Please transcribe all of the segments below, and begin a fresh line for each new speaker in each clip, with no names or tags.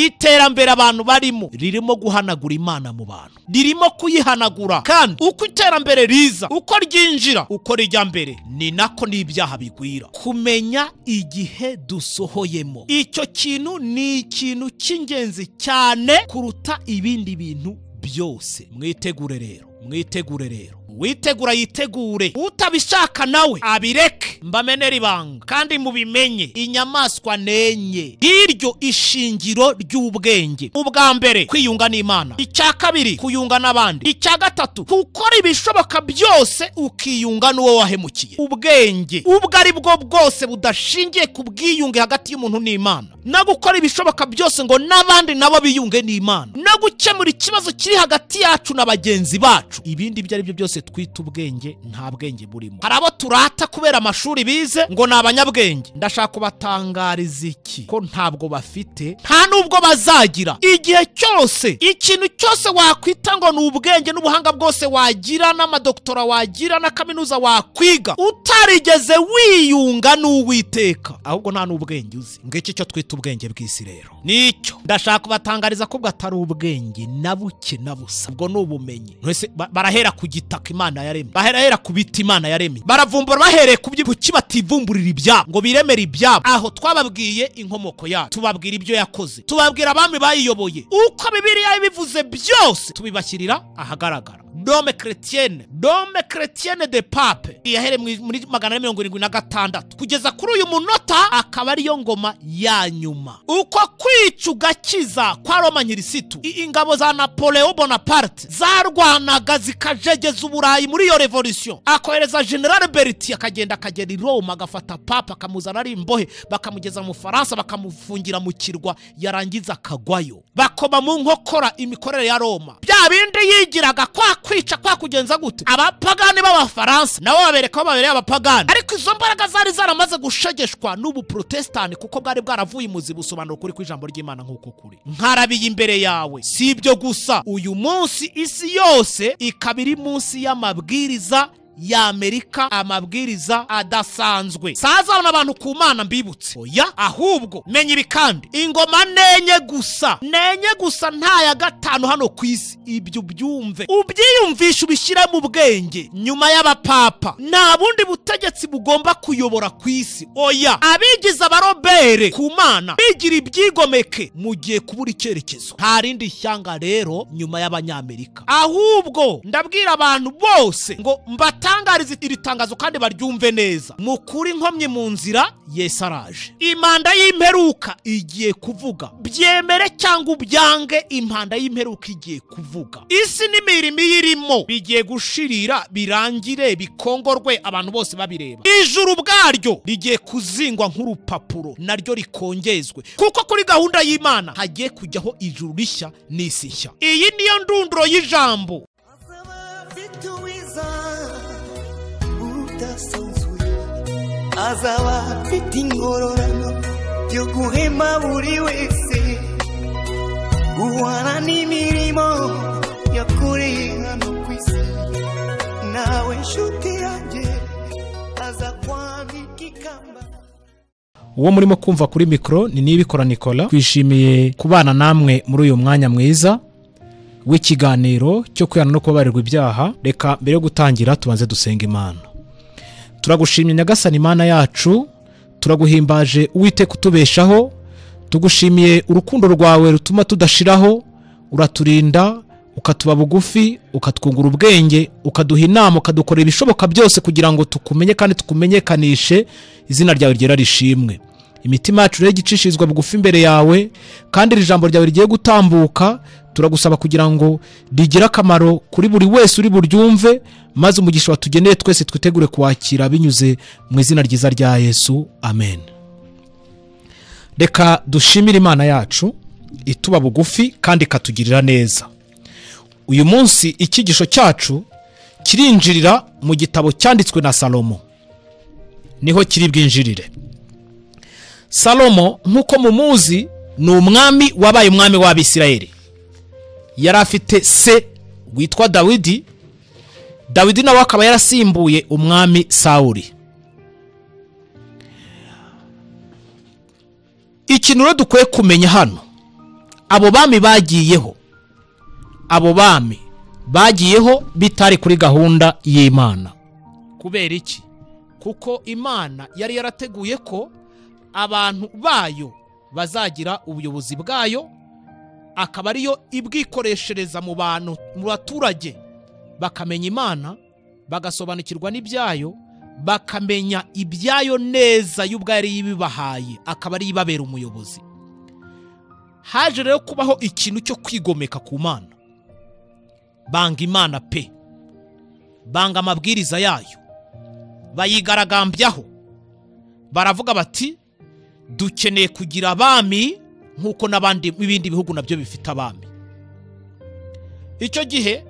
iterambere abantu barimo ririmo guhanagura Imana mu bantu, ririmo kuyihanagura. Kandi uko iterambere riza, uko ryinjira, uko rijya mbere, ni nako n'ibyaha bigwira. Kumenya igihe dusohoyemo, icyo kintu ni ikintu cy'ingenzi cyane kuruta ibindi bintu byose. Mwitegure rero, witegura yitegure, utabishaka nawe abireke. Mbamenera ibanga kandi mubimenye, inyamaswa nenye iryo ishingiro ry'ubwenge. Ubwa mbere kwiyunga n'Imana, icya kabiri kuyunga n'abandi, icya gatatu gukora ibishoboka byose ukiyunga n'uwo wahemukiye. Ubwenge ubwo ari bwo bwose budashingiye ku bwiyunge hagati y'umuntu n'Imana, no gukora ibishoboka byose ngo n'abandi nabo biyunge n'Imana, no gukemura ikibazo kiri hagati yacu na bagenzi bacu. Ibindi ibyo ari byo byose twita ubwenge, nta bwenge burimo. Hari abo turata kubera amashuri bize ngo ni abanyabwenge. Ndashaka kubatangariza iki? Ko ntabwo bafite, nta nubwo bazagira. Igihe cyose, ikintu cyose wakwita ngo ni ubwenge n'ubuhanga bwose wagira, n'amadoktora wagira, na kaminuza wakwiga, utarigeze wiyunga n'Uwiteka, ahubwo nta n'ubwenge uzi. Ngiki cyo twita ubwenge bw'isi rero. Nicyo ndashaka kubatangariza ko bwatari ubwenge na buke na busa, ubwo n'ubumenyi. Mwese barahera ku gitaka Imana yaremye, bahera ku biti Imana yaremye, baravumbura bahereye ku kuki bativumburira ibyabo ngo biremere ibyabo. Aho twababwiye inkomoko yayo, tubabwira ibyo yakoze, tubabwira abami bayiyoboye, uko Bibiliya ibivuze byose tubibashyirira ahagaragara. Dome chrétienne de pape yahere muri 476 kugeza kuri uyu munota, akaba ariyo ngoma ya nyuma. Uko kwica ugakiza kwa Roma nyirisitu, ingabo za Napoleon Bonaparte zarwanaga zikajegeza uburayi muri iyo revolution, akohereza General Berti akagenda i Roma, agafata papa akamuzana ari imbohe, bakamugeza mu Faransa, bakamufungira mu kirwa, yarangiza akagwayo, bakoma mu nkokora imikorere ya Roma. Bya bindi yigiraga kwa kwica kwa kugenza gute abapagani b'Abafaransa, nabo babereka babereye abapagani. Ariko izo mbaraga zari zaramaze gushegeshwa n'ubu protestani, kuko bwari bwaravuye imuzi busobanura kuri kw'ijambo ry'Imana nk'uko kuri. Nkarabiye imbere yawe, si ibyo gusa, uyu munsi isi yose ikabiri munsi y'amabwiriza y'Amerika, amabwiriza adasanzwe. Sazabona abantu ku Mana mbibutse, oya, ahubwo menya ibi kandi, ingoma nenye gusa nta ya gatanu hano ku isi. Ibyo byumve, ubyiyumvisha, ubishyire mu bwenge. Nyuma y'abapapa nta bundi butegetsi bugomba kuyobora ku isi. Oya, abigize abarobere ku Mana bigira ibyigomeke, mugiye kubura icyerekezo. Nta rindi shyanga rero nyuma y'Abanyamerika. Ahubwo ndabwira abantu bose ngo tangariza iri tangazo kandi baryumve neza. Mukuri nkomye mu nzira, Yesu araje. Impanda y'imperuka igiye kuvuga. Byemere cyangwa ubyange, impanda y'imperuka igiye kuvuga. Isi n'imirimo irimo bigiye gushirira, birangire, bikongorwe, abantu bose babireba. Ijuru bwaryo rigiye kuzingwa nk'urupapuro, naryo rikongezwe, kuko kuri gahunda y'Imana hagiye kujyaho ijuru rishya n'isi nshya. Iyi niyo ndunduro y'ijambo.
Azaba afite ingororano yo guhema buri wese, guhana n'imirimo yakoreye hano ku isi. Nawe nshuti yanjye aza kwambika ikamba.
Uwo murimo kumva kuri mikro ni Nibikora Nicola. Twishimiye kubana namwe muri uyu mwanya mwiza w'ikiganiro cyo kwihana no kubabarirwa ibyaha. Reka mbere yo gutangira tubanze dusenga Imana. Turagushimye Nyagasani Imana yacu, turaguhimbaje Uwiteka utubeshaho, tugushimiye urukundo rwawe rutuma tudashiraho, uraturinda, ukatuba bugufi, ukatwungura ubwenge, ukaduha inama, ukadukorera ibishoboka byose kugira ngo tukumenye kandi tukumenyekanishe, izina ryawe ryera rishimwe. Imitima yacu rero gicishirizwa bugufi imbere yawe, kandi iri jambo ryawe rigiye gutambuka, turagusaba kugira ngo rigira akamaro kuri buri wese uri buryumve, maze umugisha watugeneye twese twitegure kuwakira binyuze mu izina ryiza rya Yesu, amen. Reka dushimire Imana yacu ituba bugufi kandi ikatugirira neza. Uyu munsi ikigisho cyacu kirinjirira mu gitabo cyanditswe na Salomo, niho kiri bwinjirire. Salomo nkuko mumuzi ni umwami wabaye umwami w'Abisirayeli. Yari afite se witwa Dawidi. Dawidi nawe akaba yarasimbuye umwami Sawuli. Ikintu rero dukwiye kumenya hano,
abo bami bagiyeho bitari kuri gahunda y'Imana. Kubera iki? Kuko Imana yari yarateguye ko abantu bayo bazagira ubuyobozi bwayo, akaba ariyo ibwikoreshereza mu bantu, mu baturage, bakamenya Imana, bagasobanukirwa n'ibyayo, bakamenya ibyayo neza y'ubwo yari yibibahaye, akaba ari ibabera umuyobozi. Haje rero kubaho ikintu cyo kwigomeka ku Mana, banga Imana pe, banga amabwiriza yayo, bayigaragambyaho, baravuga bati dukeneye kugira abami nkuko n'abandi b'ibindi bihugu nabyo bifite abami. Icyo gihe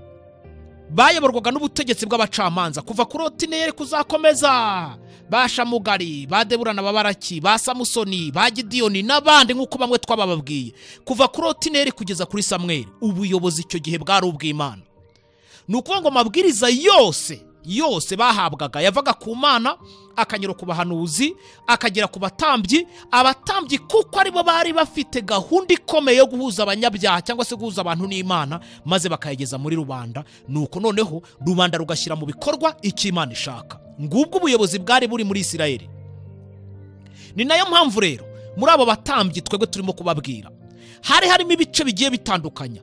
bayoborwaga n'ubutegetsi bw'abacamanza kuva kuri Otineri kuzakomeza Bashamugari, Badeburana, Babaraki, ba Samusoni, ba Gidiyoni n'abandi nkuko bamwe twabababwiye, kuva kuri Otineri kugeza kuri Samweli. Ubuyobozi icyo gihe bwari ubw'Imana. Nukuvuga ngo amabwiriza yose bahabwaga yavaga ku Mana, akanyura ku bahanuzi, akagera ku batambyi. Abatambyi kuko aribo bari bafite gahunda ikomeye yo guhuza abanyabyaha cyangwa se guhuza abantu n'Imana, maze bakayegeza muri rubanda. Nuko noneho rubanda rugashyira mu bikorwa icyo Imana ishaka. Ngubwo ubuyobozi bwari buri muri Isirayeli. Ni nayo mpamvu rero muri abo batambyi twebwe turimo kubabwira, harimo ibice bigiye bitandukanye.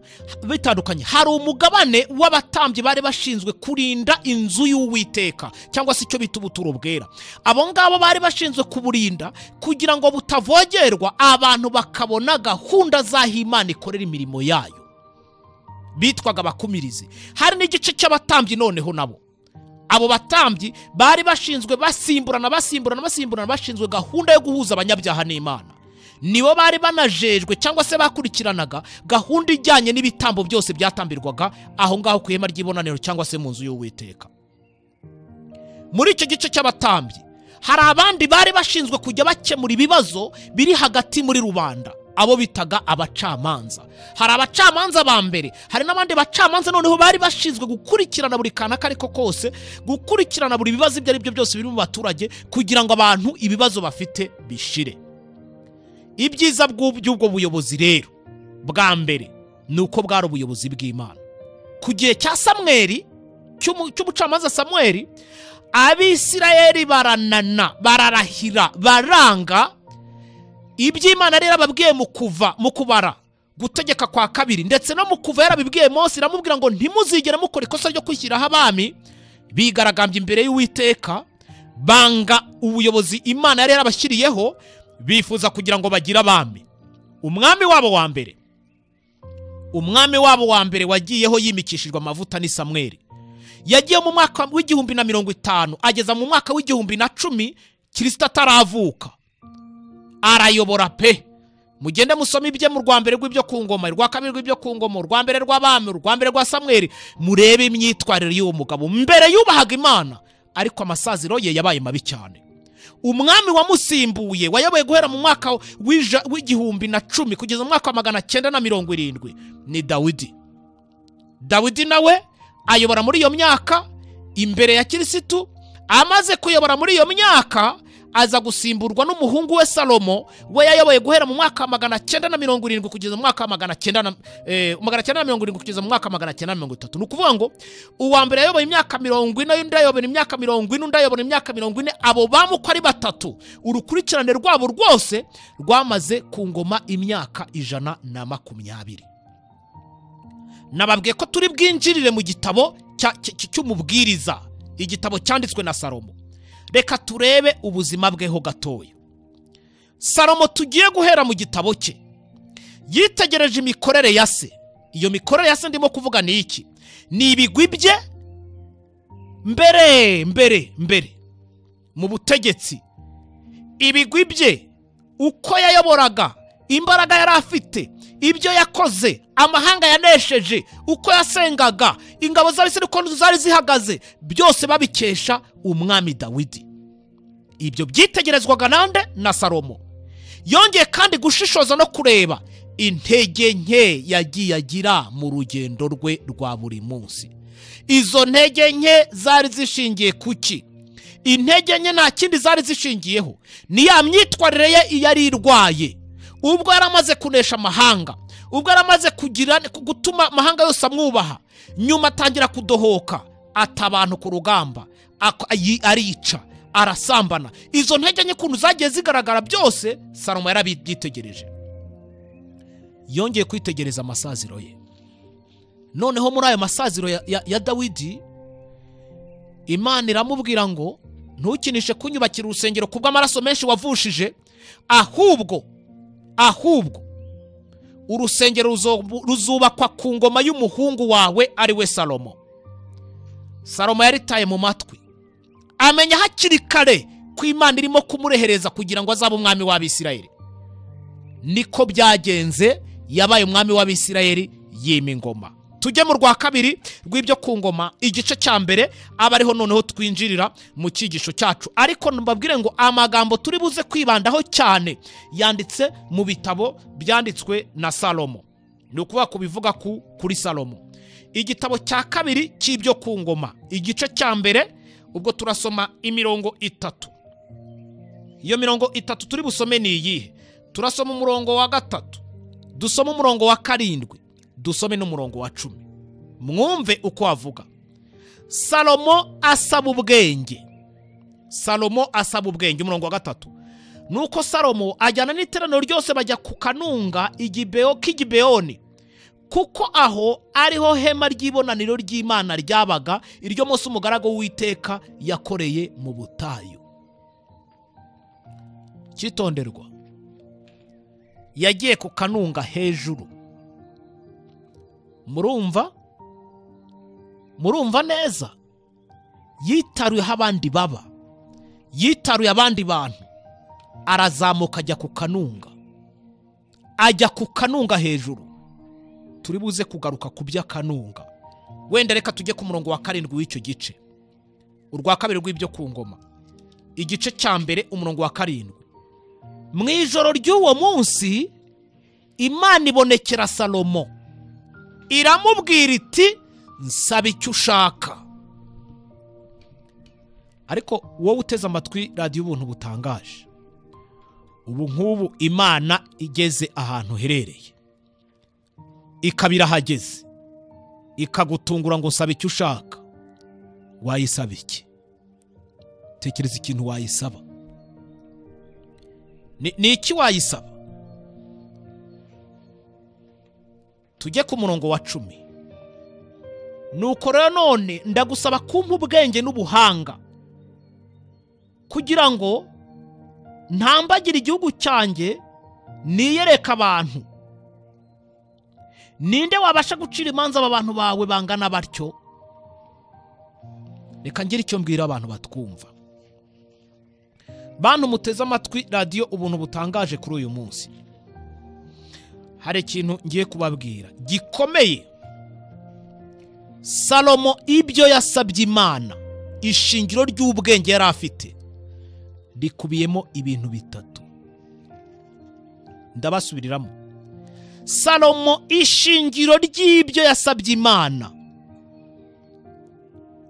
Hari umugabane w'abatambyi bari bashinzwe kurinda inzu y'Uwiteka cyangwa se icyo bita ubuturo bwera. Abo ngabo bari bashinzwe kuburinda kugira ngo butavogerwa, abantu bakabona gahunda z'aho Imana ikorera imirimo yayo, bitwaga abakumirizi. Hari n'igice cy'abatambyi noneho nabo, abo batambyi bari bashinzwe basimburana bashinzwe gahunda yo guhuza abanyabyaha n'Imana. Nibo bari banajejwe cyangwa se bakurikiranaga gahunda ijyanye n'ibitambo byose byatambirwaga aho ngaho ku ihema ry'ibonaniro cyangwa se mu nzu y'Uwiteka. Muri icyo gice cy'abatambyi hari abandi bari bashinzwe kujya bakemura ibibazo biri hagati muri rubanda, abo bitaga abacamanza. Hari abacamanza ba mbere, hari n'abandi bacamanza noneho bari bashinzwe gukurikirana buri kana kariko kose, gukurikirana buri bibazo ibyo ari byo byose biri mu baturage, kugira ngo abantu ibibazo bafite bishire. Ibyiza by'ubwo buyobozi rero bwa mbere nuko bwari ubuyobozi bw'Imana. Ku gihe cya Samweli, cy'umucamanza Samweli, Abisirayeli bararahira, baranga iby'Imana rero ababwiye mu kubara gutegeka kwa kabiri, ndetse no mu kuva yarabibwiye Mose, iramubwira ngo ntimuzigere mukora ikosa ryo kwishyiraho abami. Bigaragambye imbere y'Uwiteka, banga ubuyobozi Imana yari yarabashyiriyeho, bifuza kugira ngo bagire abami. Umwami wabo wa mbere wagiyeho yimikishijwe amavuta ni Samweli. Yagiye mu mwaka w'1050 ageza mu mwaka w'1010 Kristo ataravuka. Arayobora pe. Mugende musome ibye mu rwambere rw'ibyo ku ngoma, rwa kabiri rw'ibyo ku ngoma, rwambere rw'abami, rwambere rwa Samweli, murebe imyitwarire y'uwo mugabo. Mbere yubahaga Imana, ariko amasaziro ye yabaye mabi cyane. Umwami wamusimbuye wayoboye guhera mu mwaka w'1010 kugeza mu mwaka wa 970 ni Dawidi nawe ayobora muri iyo myaka imbere ya Kristo. Amaze kuyobora muri iyo myaka, aza gusimburwa n'umuhungu we Salomo, we yayoboye guhera mu mwaka wa 970 kugeza mu mwaka wa 970 kugeza mu mwaka wa 930. Ni ukuvuga ngo uwa mbere yayoboye imyaka 40, undi ayobora imyaka 40, undi ayobora imyaka 40. Abo bamuko ari batatu, urukurikirane rwabo rwose rwamaze ku ngoma imyaka 120. Nababwiye ko turi bwinjirire mu gitabo cy'umubwiriza, igitabo cyanditswe na Salomo. Reka turebe ubuzima bweho gatoya. Salomo tugiye guhera mu gitabo cye, yitegereje imikorere ya se. Iyo mikorere ya se ndimo kuvuga ni iki? Ni ibigwi bye mbere mu butegetsi, ibigwi bye uko yayoboraga, imbaraga yari afite, ibyo yakoze, amahanga yanesheje, uko yasengaga, ingabo z'Abisirayeli uko zari zihagaze, byose babikesha umwami Dawidi. Ibyo byitegerezwaga nande? Na Salomo. Yongeye kandi gushishoza no kureba intege nke yagiye agira mu rugendo rwe rwa buri munsi. Izo ntege nke zari zishingiye kuki? Intege nke nta kindi zari zishingiyeho, ni ya myitwarire ye yari irwaye. Ubwo yaramaze kunesha amahanga, ubwo aramaze gutuma amahanga yose amwubaha, nyuma atangira kudohoka, ata abantu ku rugamba, arica, arasambana. Izo ntege nke kuntu zagiye zigaragara byose Salomo yarabyitegereje. Yongeye kwitegereza amasaziro ye. Noneho muri ayo masaziro ya Dawidi, Imana iramubwira ngo ntukinishe kunyubakira urusengero kubw'amaraso menshi wavushije, ahubwo urusengero ruzubakwa ku ngoma y'umuhungu wawe ari we Salomo. Salomo yaritaye mu matwi, amenya hakiri kare ko Imana irimo kumurehereza kugira ngo azabe umwami w'Abisirayeli. Niko byagenze, yabaye umwami w'Abisirayeli yima ingoma. Tujye mu rwa kabiri rw'ibyo ku ngoma, igice cya mbere, aba ariho noneho twinjirira mu cyigisho cyacu. Ariko mbabwire ngo amagambo turi buze kwibandaho cyane yanditse mu bitabo byanditswe na Salomo. Ni ukuvuga ko bivuga kuri Salomo. Igitabo cya kabiri cy'ibyo ku ngoma, igice cya mbere, ubwo turasoma imirongo 3. Iyo mirongo 3 turi busome ni iyihe? Turasoma umurongo wa 3, dusoma umurongo wa 7, dusome n'umurongo wa 10. Mwumve uko avuga. Salomo asaba ubwenge. Umurongo wa 3. Nuko Salomo ajyana n'iteraniro ryose bajya ku kanunga k'Igibeyoni, kuko aho ariho hema ry'ibonaniro ry'Imana ryabaga, iryo Mose umugaragu w'Uwiteka yakoreye mu butayu. Kitonderwa, yagiye ku kanunga hejuru. Murumva neza? Yitaruye abandi baba, yitaruye abandi bantu, arazamuka ajya ku kanunga, hejuru. Turi buze kugaruka ku by'akanunga. Wenda reka tujye ku murongo wa 7 w'icyo gice, urwa kabiri rw'ibyo ku ngoma, igice cya mbere, umurongo wa 7. Mu ijoro ry'uwo munsi Imana ibonekera Salomo, iramubwira iti nsaba icyo ushaka. Ariko wowe uteze amatwi radiyo ubuntu butangaje, ubu nk'ubu Imana igeze ahantu herereye, ikabira hageze, ikagutungura ngo nsaba icyo ushaka, wayisaba iki? Tekereza ikintu wayisaba. Ni iki wayisaba? Tujye ku murongo wa 10. Nuko rero none ndagusaba kumpa ubwenge n'ubuhanga, kugira ngo ntambagire igihugu cyanjye niyereka abantu. Ninde wabasha gucira imanza aba bantu bawe bangana batyo? Reka ngire icyo mbwira abantu batwumva. Bantu muteze amatwi radiyo ubuntu butangaje kuri uyu munsi, hari ikintu ngiye kubabwira gikomeye. Salomo ibyo yasabye Imana, ishingiro ry'ubwenge yari afite, rikubiyemo ibintu 3. Ndabasubiriramo. Salomo ishingiro ry'ibyo yasabye Imana,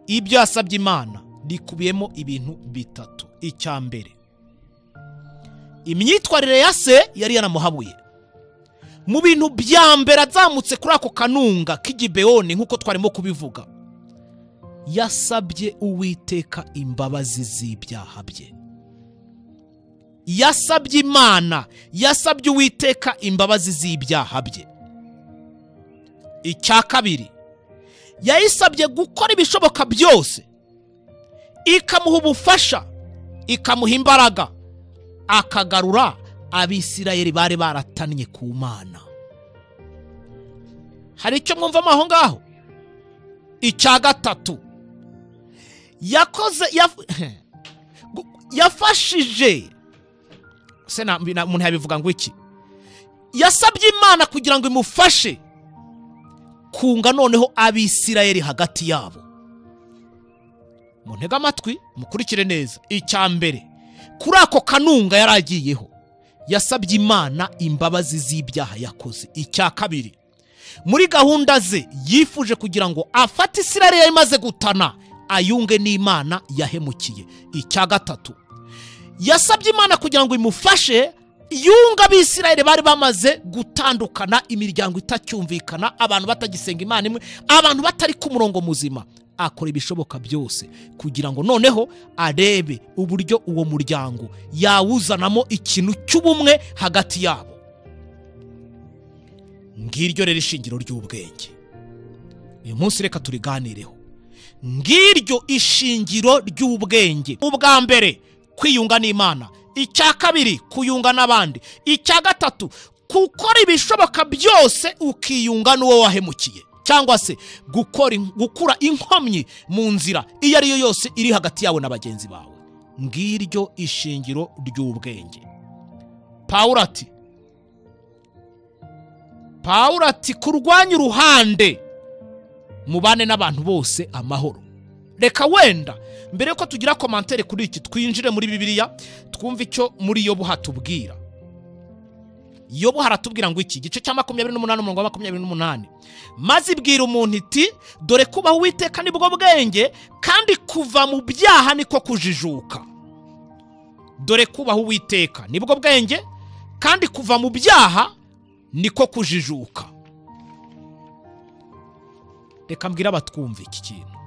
ibyo yasabye Imana rikubiyemo ibintu 3. Icya mbere, imyitwarire ya se yari yaramuhabuye. Mu bintu bya mbere azamutse kuri ako kanunga k'Igibeyoni, nk'uko twarimo kubivuga, yasabye Uwiteka imbabazi z'ibyaha bye. Yasabye Imana, yasabye Uwiteka imbabazi z'ibyaha bye. Icya kabiri, yayisabye gukora ibishoboka byose, ikamuha ubufasha, ikamuha imbaraga, akagarura Abisirayeli bari baratannye ku Mana. Hari icyo mwumvamo aho ngaho? Icya gatatu, yafashije se na umuntu yabivuga ngo iki? Yasabye Imana kugira ngo imufashe kunga noneho Abisirayeli hagati yabo. Muntega amatwi mukurikire neza. Icya mbere, kuri ako kanunga yaragiyeho, yasabye Imana imbabazi z'ibyaha yakoze. Icya kabiri, muri gahunda ze yifuje kugira ngo afate Isirayeli imaze gutana ayunge n'Imana yahemukiye. Icya gatatu, yasabye Imana kugira ngo imufashe yunga abisirayeli bari bamaze gutandukana, imiryango itacyumvikana, abantu batagisenga Imana imwe, abantu batari ku murongo muzima. Akora ibishoboka byose kugira ngo noneho arebe uburyo uwo muryango yawuzanamo ikintu cy'ubumwe hagati yabo. Ngiryo rero ishingiro ry'ubwenge. Uyu munsi reka turiganireho. Ngiryo ishingiro ry'ubwenge. Ubwa mbere, kwiyunga n'Imana. Icya kabiri, kuyunga n'abandi. Icya gatatu, gukora ibishoboka byose ukiyunga n'uwo wahemukiye, cyangwa se gukura inkomyi mu nzira iyo ari yo yose iri hagati yawe na bagenzi bawe. Ngiryo ishingiro ry'ubwenge. Pawulo ati kurwanya uruhande, mubane n'abantu bose amahoro. Reka wenda mbere yuko tugira komantere kuri iki, twinjire muri Bibiliya twumve icyo muri Yobu hatubwira. Yobu haratubwira ngo iki gice cya 28:28, maze ibwira umuntu iti dore kubaho Uwiteka nibwo bwenge, kandi kuva mu byaha niko kujijuka. Dore kubaho Uwiteka nibwo bwenge, kandi kuva mu byaha niko kujijuka. Reka mbwira abatwumva iki kintu,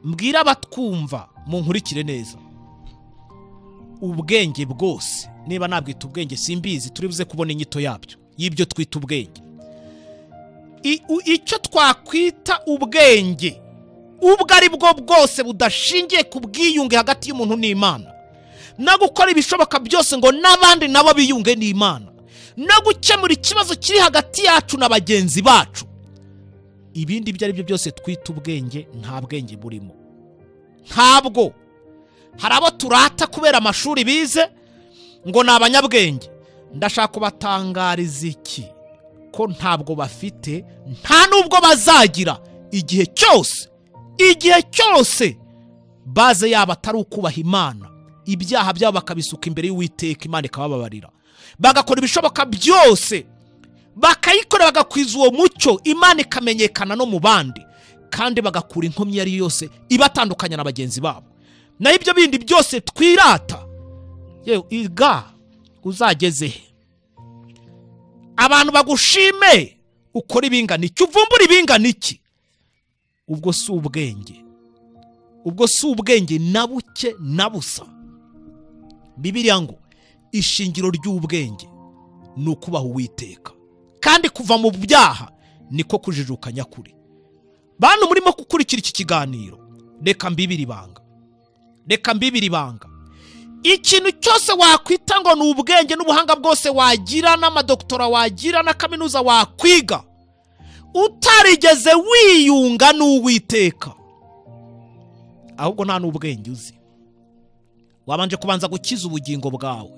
mbwira abatwumva mu nkurikire neza. Ubwenge bwose, niba nabwita ubwenge simbizi, turibuze kubona inyito yabyo y'ibyo twita ubwenge. Icyo twakwita ubwenge ubwo ari bwo bwose budashingiye ku bwiyunge hagati y'umuntu n'Imana, no gukora ibishoboka byose ngo n'abandi nabo biyunge n'Imana, no gukemura ikibazo kiri hagati yacu na bagenzi bacu. Ibindi ibyo ari byo byose twita ubwenge, nta bwenge burimo. Ntabwo. Hari abo turata kubera amashuri bize ngo ni abanyabwenge. Ndashaka kubatangariza iki, ko ntabwo bafite, nta nubwo bazagira, igihe cyose baze yaba atari ukubaha Imana, ibyaha byabo bakabisuka imbere y'Uwiteka, Imana ikabababarira, bagakora ibishoboka byose, bakayikorera bagakwiza uwo mucyo, Imana ikamenyekana no mu bandi, kandi bagakura inkomyi yari yose ibatandukanya na bagenzi babo. Na ibyo bindi byose twirata, yewe iga uzageze he? Abantu bagushime ukora ibingana iki, uvumbura ibingana iki? Ubwo si ubwenge, ubwo si ubwenge na buke na busa. Bibiliya ngo ishingiro ry'ubwenge ni ukubaha Uwiteka, kandi kuva mu byaha niko kujijuka nyakuri. Bantu murimo gukurikira iki kiganiro, reka mbibiri ibanga. Ikintu cyose wakwita ngo ni ubwenge n'ubuhanga bwose wagira, n'amadoktora wagira, na kaminuza wakwiga, utarigeze wiyunga n'Uwiteka, ahubwo nta n'ubwenge uzi. Wabanje kubanza gukiza ubugingo bwawe.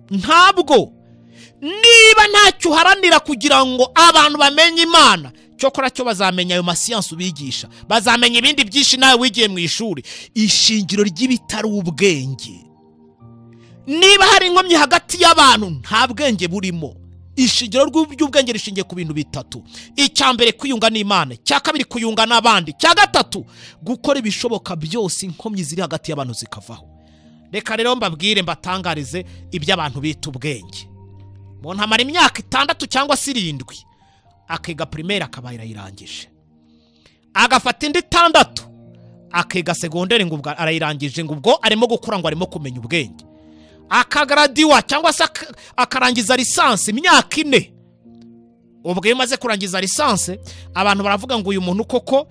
Ntabwo niba ntacyo uharanira kugira ngo abantu bamenye Imana, cyokora cyo bazamenya ayo masiyansi ubigisha, bazamenya ibindi byinshi nawe wigiye mu ishuri. Ishingiro ry'ibitari ubwenge, niba hari inkomyi hagati y'abantu, nta bwenge burimo. Ishingiro ry'ubwenge rishingiye ku bintu bitatu. Icya mbere, kwiyunga n'Imana. Icya kabiri, kuyunga n'abandi. Icya gatatu, gukora ibishoboka byose inkomyi ziri hagati y'abantu zikavaho. Reka rero mbabwire, mbatangarize ibyo abantu bita ubwenge. Umuntu amara imyaka 6 cyangwa 7 akiga primaire akaba yarayirangije, agafata indi 6 akiga secondaire ngo arayirangije, ngo ubwo arimo gukura, ngo arimo kumenya ubwenge, akagradiwa cyangwa se akarangiza lisansi imyaka 4. Ubwo iyo maze kurangiza lisansi, abantu baravuga ngo uyu muntu koko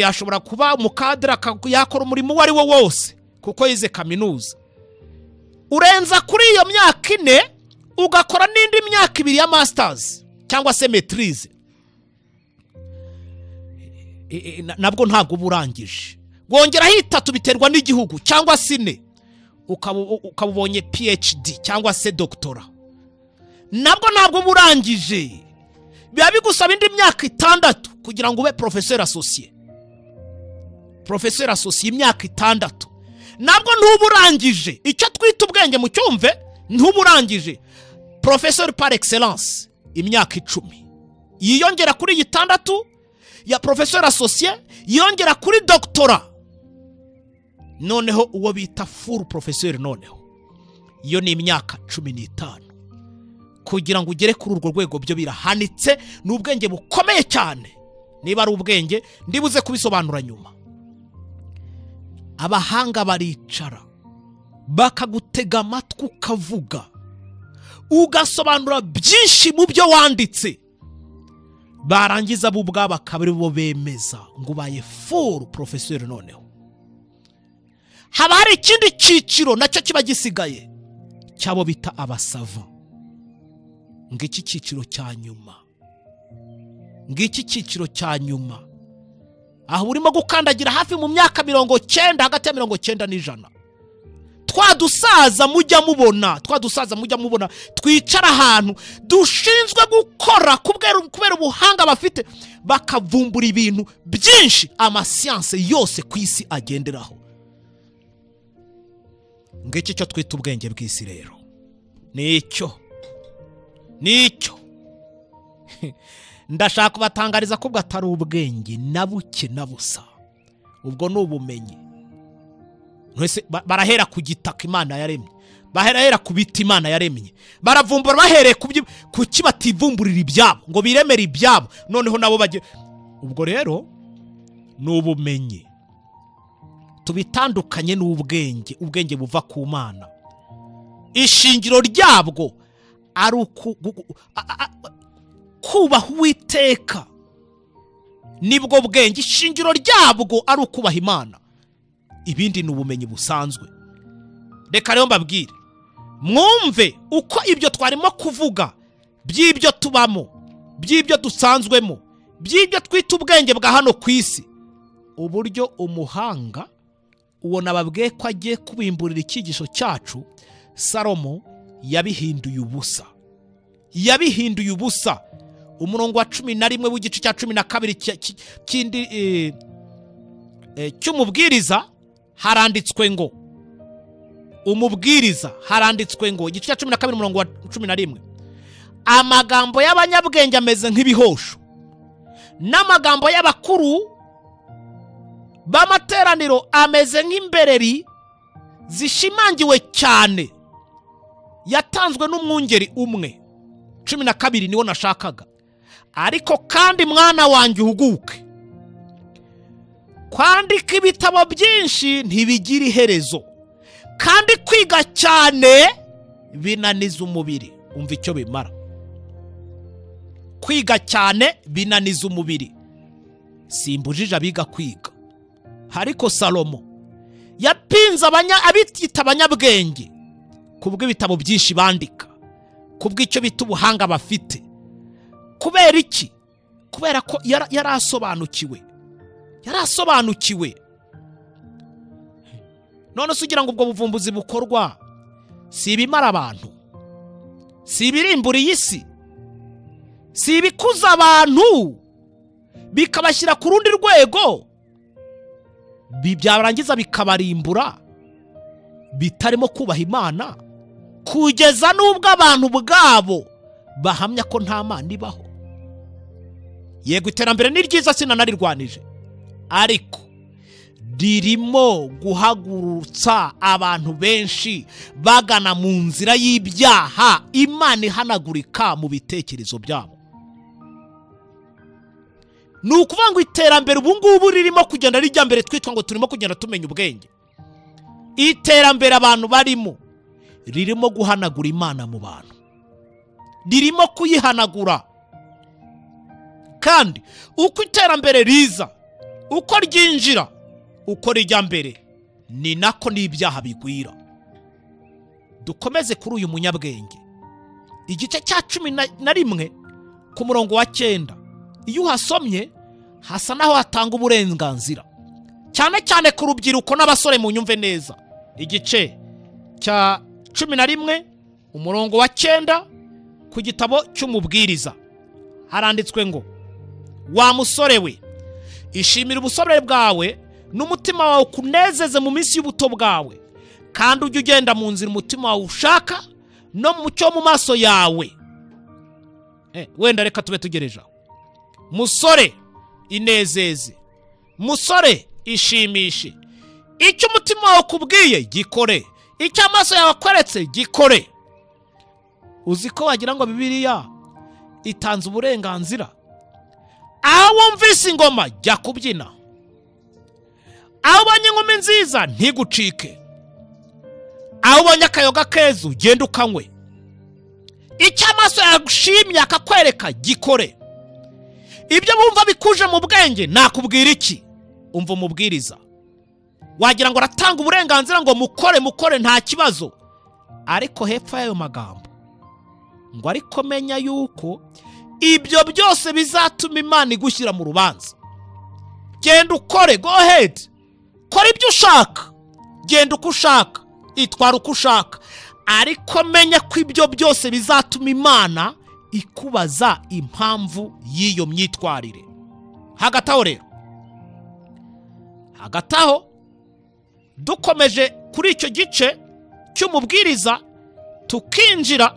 ashobora kuba umukadre, yakora umurimo wari wo wose kuko yize kaminuza. Urenza kuri iyo myaka 4 ugakora n'indi myaka 2 ya masters cyangwa se maîtrise, nabwo ntabwo burangije. Wongeraho 3 biterwa n'igihugu, cyangwa 4 ukabubonye PhD cyangwa se doctora, nabwo ntabwo burangije. Biba bigusaba indi myaka 6 kugira ngo ube professeur associé. Professeur associé imyaka 6, nabwo ntuburangije. Icyo twita ubwenge mu cyumve, ntuburangije. Professeur par excellence imyaka 10, yiyongera kuri 6 ya professeur associé, yiyongera kuri doctora. noneho uwo bita full professeur, noneho iyo ni imyaka 15. kugira ngo ugere kuri urwo rwego byo birahanitse, n'ubwenge bukomeye cyane. Niba ari ubwenge ndibuze kubisobanura nyuma. Abahanga baricara bakagutega amatwi ukavuga, ugasobanura byinshi mu byo wanditse, barangiza bo ubwabo akabari bo bemeza ngo ubaye full professeur. Noneho haba hari ikindi cyiciro nacyo kiba gisigaye cyabo bita abasava. Ngiki cyiciro cya nyuma, ngiki cyiciro cya nyuma, aho urimo gukandagira hafi mu myaka 90, hagati ya 90 n'ijana. Twadusaza mujya mubona, twicara ahantu dushinzwe gukora kubera ubuhanga bafite, bakavumbura ibintu byinshi amasiyanse yose ku isi agenderaho. Ngiki cyo twita ubwenge bw'isi rero. Nicyo ndashaka kubatangariza ko bwatari ubwenge na buke na busa, ubwo n'ubumenyi. Mwese barahera ku gitaka Imana yaremye, bahera ku biti Imana yaremye, baravumbura bahereye ku kibativumburira ibyabo ngo biremere ibyabo, noneho nabo baje. Ubwo rero n'ubumenyi tubitandukanye n'ubwenge. Ubwenge buva ku Mana, ishingiro ryabwo ari kubaha Uwiteka, nibwo bwenge. Ishingiro ryabwo ari ukubaha Imana, ibindi n'ubumenyi busanzwe. Reka rero mbabwire, mwumve uko ibyo twarimo kuvuga by'ibyo tubamo, by'ibyo dusanzwemo, by'ibyo twita ubwenge bwa hano ku isi, uburyo umuhanga uwo nababwiye ko agiye kubimburira icyigisho cyacu, Salomo yabihinduye ubusa. Umurongo wa 11 w'igice cya 12 kindi cy'umubwiriza haranditswe ngo, umubwiriza haranditswe ngo, igice cya 12 umurongo wa 11, amagambo y'abanyabwenge ameze nk'ibihosho, n'amagambo y'abakuru b'amateraniro ameze nk'imbereri zishimangiwe cyane, yatanzwe n'umwungeri umwe. 12 niwo nashakaga. Ariko kandi mwana wanjye uhuguke, kwandika ibitabo byinshi ntibigira iherezo, kandi kwiga cyane binaniza umubiri. Umva icyo bimara, kwiga cyane binaniza umubiri. Simbujije abiga kwiga, ariko Salomo yapinze abitita abanyabwenge kubw'ibitabo byinshi bandika, kubw'icyo bita ubuhanga bafite. Kubera iki? Kubera ko yarasobanukiwe. None sugira ngo ubwo buvumbuzi bukorwa si ibimara abantu, si ibirimbura iyi si, si ibikuza abantu bikabashyira ku rundi rwego, byarangiza bikabarimbura, bitarimo kubaha Imana, kugeza n'ubwo abantu bwabo bahamya ko nta Mana ibaho. Yego iterambere ni ryiza sinanarirwanije, ariko ririmo guhagurutsa abantu benshi bagana mu nzira y'ibyaha, Imana ihanagurika mu bitekerezo byabo. Ni ukuvuga ngo iterambere ubu ngubu ririmo kugenda rijya mbere, twitwa ngo turimo kugenda tumenya ubwenge. Iterambere abantu barimo ririmo guhanagura Imana mu bantu, ririmo kuyihanagura. Kandi uko iterambere riza, uko ryinjira, uko rijya mbere, ni nako n'ibyaha bigwira. Dukomeze kuri uyu munyabwenge, igice cya 11 ku murongo wa 9. Iyo uhasomye hasa naho hatanga uburenganzira cyane cyane ku rubyiruko n'abasore. Mu nyumve neza, igice cya 11 umurongo wa 9 ku gitabo cy'umubwiriza haranditswe ngo, wa musore we, ishimira ubusore bwawe n'umutima wawe kunezeze mu minsi y'ubuto bwawe, kandi ujye ugenda mu nzira umutima wawe ushaka no mu cyo mu maso yawe. Wenda reka tube tugereje. Musore inezeze, musore ishimishe, icyo umutima wawe ukubwiye gikore, icyo amaso yawe akweretse gikore. Uzi ko wagira ngo Bibiliya itanze uburenganzira, aho wumvise ingoma jya kubyina, aho ubonye inkumi nziza ntigucike, aho ubonye akayoga keza ugenda ukanywe, icyo amaso yagushimye akakwereka gikore. Ibyo bumva bikuje mu bwenge nakubwira iki? Umva umubwiriza wagira ngo aratanga uburenganzira ngo mukore nta kibazo, ariko hepfo y'ayo magambo ngo ariko menya yuko ibyo byose bizatuma Imana igushyira mu rubanza. Genda ukore, go ahead, kora ibyo ushaka, genda uko ushaka, itwara uko ushaka, ariko menya ko ibyo byose bizatuma Imana ikubaza impamvu y'iyo myitwarire. Hagati aho dukomeje kuri icyo gice cy'umubwiriza tukinjira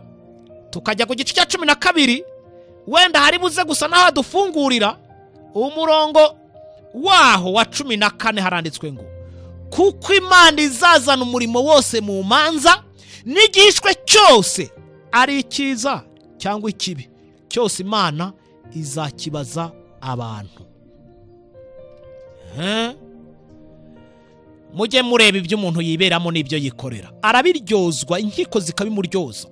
tukajya ku gice cya 12, wenda hari buze gusa naho dufungurira umurongo waho wa 14 haranditswe ngo kuko Imana izazana umurimo wose mu manza n'igishwe cyose ari icyiza cyangwa ikibi cyose Imana izakibaza abantu. Mujye mureba ibyo umuntu yiberamo n'ibyo yikorera, arabiryozwa, inkiko zikabimuryoza.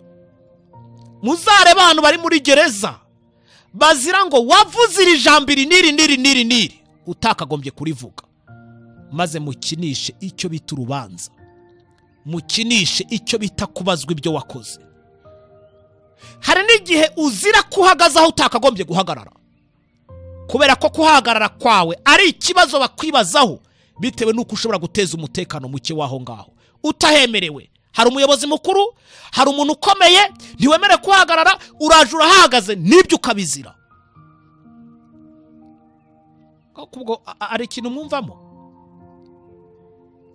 Muzareba abantu bari muri gereza bazira ngo wavuze iri jambo niri utakagombye kurivuga, maze mukinishe icyo bita urubanza, mukinishe icyo bita kubazwa ibyo wakoze. Hari n'igihe uzira kuhagaza aho utakagombye guhagarara, kubera ko kuhagarara kwawe ari ikibazo bakwibazaho bitewe nuko ushobora guteza umutekano muke waho ngaho utahemerewe. Hari umuyobozi mukuru, hari umuntu ukomeye, ntiwemere kuhagarara, uraje urahagaze n'ibyo ukabizira. Kubwo ari ikintu mwumvamo.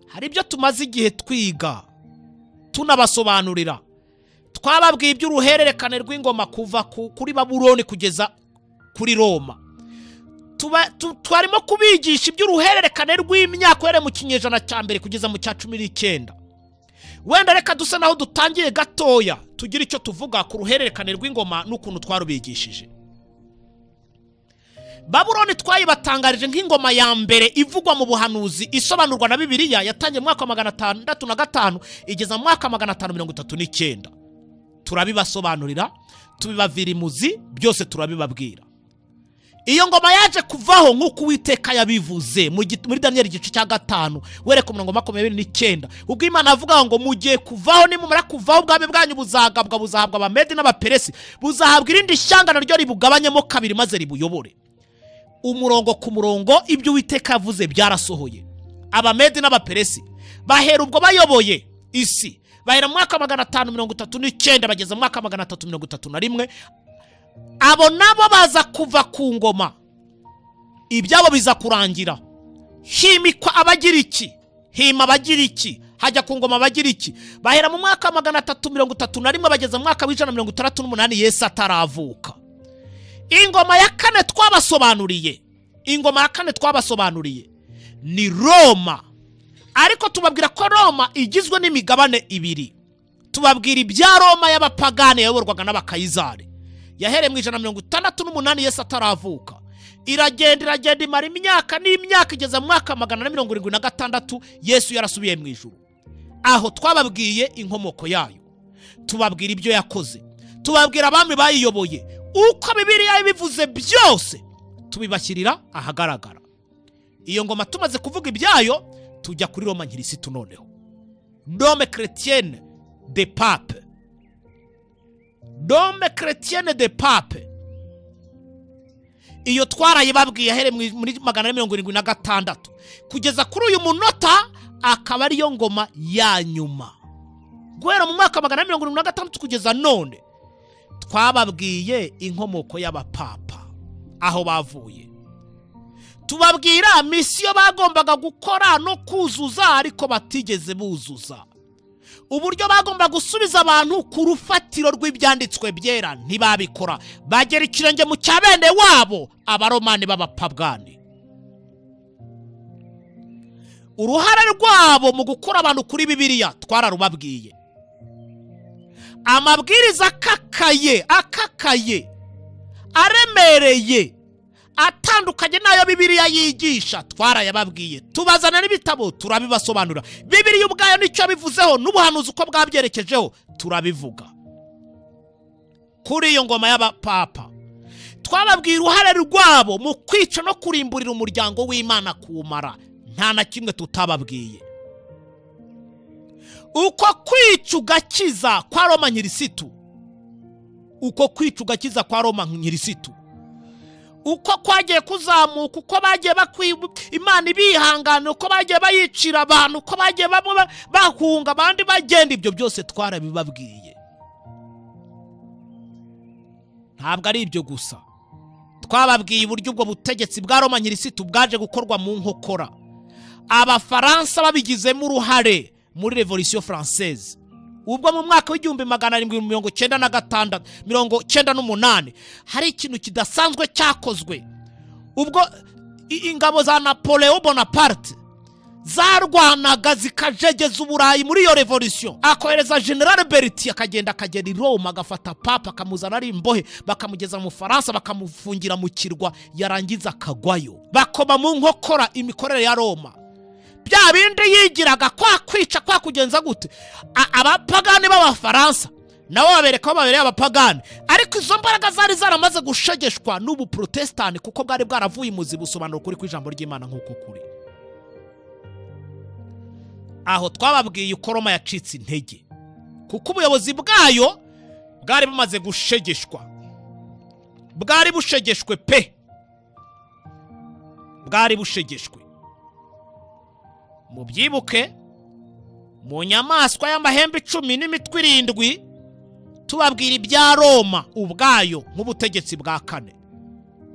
Hari ibyo tumaze igihe twiga tunabasobanurira, twababwiye iby'uruhererekane rw'ingoma kuva kuri Babuloni kugeza kuri Roma. Twarimo kubigisha iby'uruhererekane rw'imyaka yere mu kinyejana cya mbere kugeza mu cya 19. Wenda reka dusa naho dutangiye gatoya tugira icyo tuvuga ku ruhererekane rw'ingoma n'ukuntu twarubigishije. Babuloni twayibatangarije nk'ingoma ya mbere ivugwa mu buhanuzi isobanurwa na Bibiliya, yatangiye mu mwaka wa 605 igeza mu mwaka wa 539. Turabibasobanurira, tubibavira imuzi, byose turabibabwira. Iyo ngoma yaje kuvaho nk'uko Uwiteka yabivuze muri Daniel igice cya 5 wereka umurongo 29, ubwo Imana avuga ngo mugiye kuvaho, nimumara kuvaho ubwami bwanyu buzahabwa abamedi n'abaperesi, buzahabwa irindi shyanga naryo ribugabanyemo kabiri maze ribuyobore. Umurongo ku murongo ibyo Uwiteka yavuze byarasohoye. Abamedi n'abaperesi bahera ubwo bayoboye isi, bahera mu mwaka wa 539 bageza mu mwaka wa 331. Abo nabo baza kuva ku ngoma, ibyabo biza kurangira. Himikwa abagira iki, hima abagira iki, hajya ku ngoma abagira iki. Bahera mu mwaka wa 331 bageza mu mwaka wa 168 Yesu ataravuka. Ingoma ya kane twabasobanuriye ni Roma, ariko tubabwira ko Roma igizwe n'imigabane ibiri. Tubabwira ibya Roma y'abapagane yayoborwaga n'abakayizari, yahereye mu 168 Yesu ataravuka. Iragenda imara imyaka n'imyaka igeza mu mwaka 176 Yesu yarasubiye mu ijuru. Aho twababwiye inkomoko yayo, tubabwira ibyo yakoze, tubabwira abami bayiyoboye, uko Bibiliya ibivuze byose tubibashyirira ahagaragara. Iyo ngoma tumaze kuvuga ibyayo, tujya kuri Roma nkirisitu noneho. Dome chrétienne de pape, dome chrétienne de pape. Iyo twarayibabwiye here muri 176 kugeza kuri uyu munota, akaba ari yo ngoma ya nyuma. Guhera mu mwaka 176 kugeza none twababwiye inkomoko y'abapapa aho bavuye. Tubabwira misiyo bagombaga gukora no kuzuza ariko batigeze buzuza. Uburyo bagomba gusubiza abantu ku rufatiro rw'ibyanditswe byera ntibabikora, bagera ikirenge mu cya bene wabo abaromani b'abapagani. uruhare rwabo mu gukura abantu kuri Bibiliya twararubabwiye. Amabwiriza akakaye aremereye atandukanye n'ayo Bibiliya yigisha twarayababwiye. Tubazana n'ibitabo turabibasobanura. Bibiliya ubwayo nicyo bivuzeho n'ubuhanuzi uko bwabyerekejeho turabivuga. Kuri iyo ngoma y'abapapa twababwiye uruhare rwabo mu kwica no kurimburira umuryango w'Imana kuwumara. Nta na kimwe tutababwiye. Uko kwica ugakiza kwa Roma nyirisitu, uko kwica ugakiza kwa Roma nyirisitu, uko kwagiye kuzamuka, uko bagiye Imana ibihangana, uko bagiye bayicira abantu, uko bagiye bahunga abandi bagenda, ibyo byose twarabibabwiye. Ntabwo ari ibyo gusa, twababwiye uburyo ubwo butegetsi bwa Roma nyirisitu bwaje gukorwa mu nkokora. Abafaransa babigizemo uruhare muri Revolution Française. Ubwo mu mwaka w'1798 hari ikintu kidasanzwe cyakozwe. Ubwo ingabo za Napoleon Bonaparte zarwanaga zikajegeza uburayi muri iyo revolution, akohereza General Berthier akagenda akagera i Roma, agafata papa akamuzana ari imbohe, bakamugeza mu Faransa bakamufungira mu kirwa, yarangiza akagwayo. Bakoma mu nkokora imikorere ya Roma. Bya bindi yigiraga kwa kwica kwa kugenza gute abapagani b'Abafaransa nabo babereka babereye abapagani, ariko izo mbaraga zari zaramaze gushegeshwa n'ubu Protestant, kuko bwari bwaravuye imuzi busobanura kuri kw'ijambo ry'Imana nk'uko kuri. Aho twababwiye uko Roma yacitse intege, kuko ubuyobozi bwayo bwari bumaze gushegeshwa, bwari bushegeshwe pe, bwari bushegeshwe. Mubyibuke mu nyamaswa y'amahembe 10 n'imitwe 7 tubabwira ibya Roma ubwayo nk'ubutegetsi bwa kane.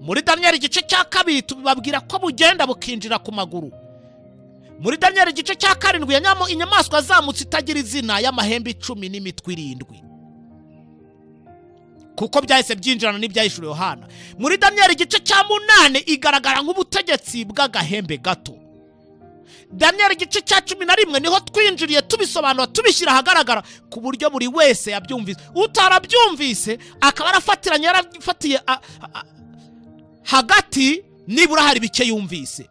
Muri Daniel igice cya 2 tubabwira ko bugenda bukinjira ku maguru. Muri Daniel igice cya 7 inyamaswa zamutse itagira izina y'amahembe 10 n'imitwe 7, kuko byahise byinjirana n'ibyahishuriwe Yohana. Muri Daniel igice cya 8 igaragara nk'ubutegetsi bw'agahembe gato. Daniel igice cya 11 niho twinjiriye tubisobanura tubishyira ahagaragara ku buryo buri wese yabyumvise. Utarabyumvise akaba arafatiranye, yarafatiye hagati nibura hari bike yumvise.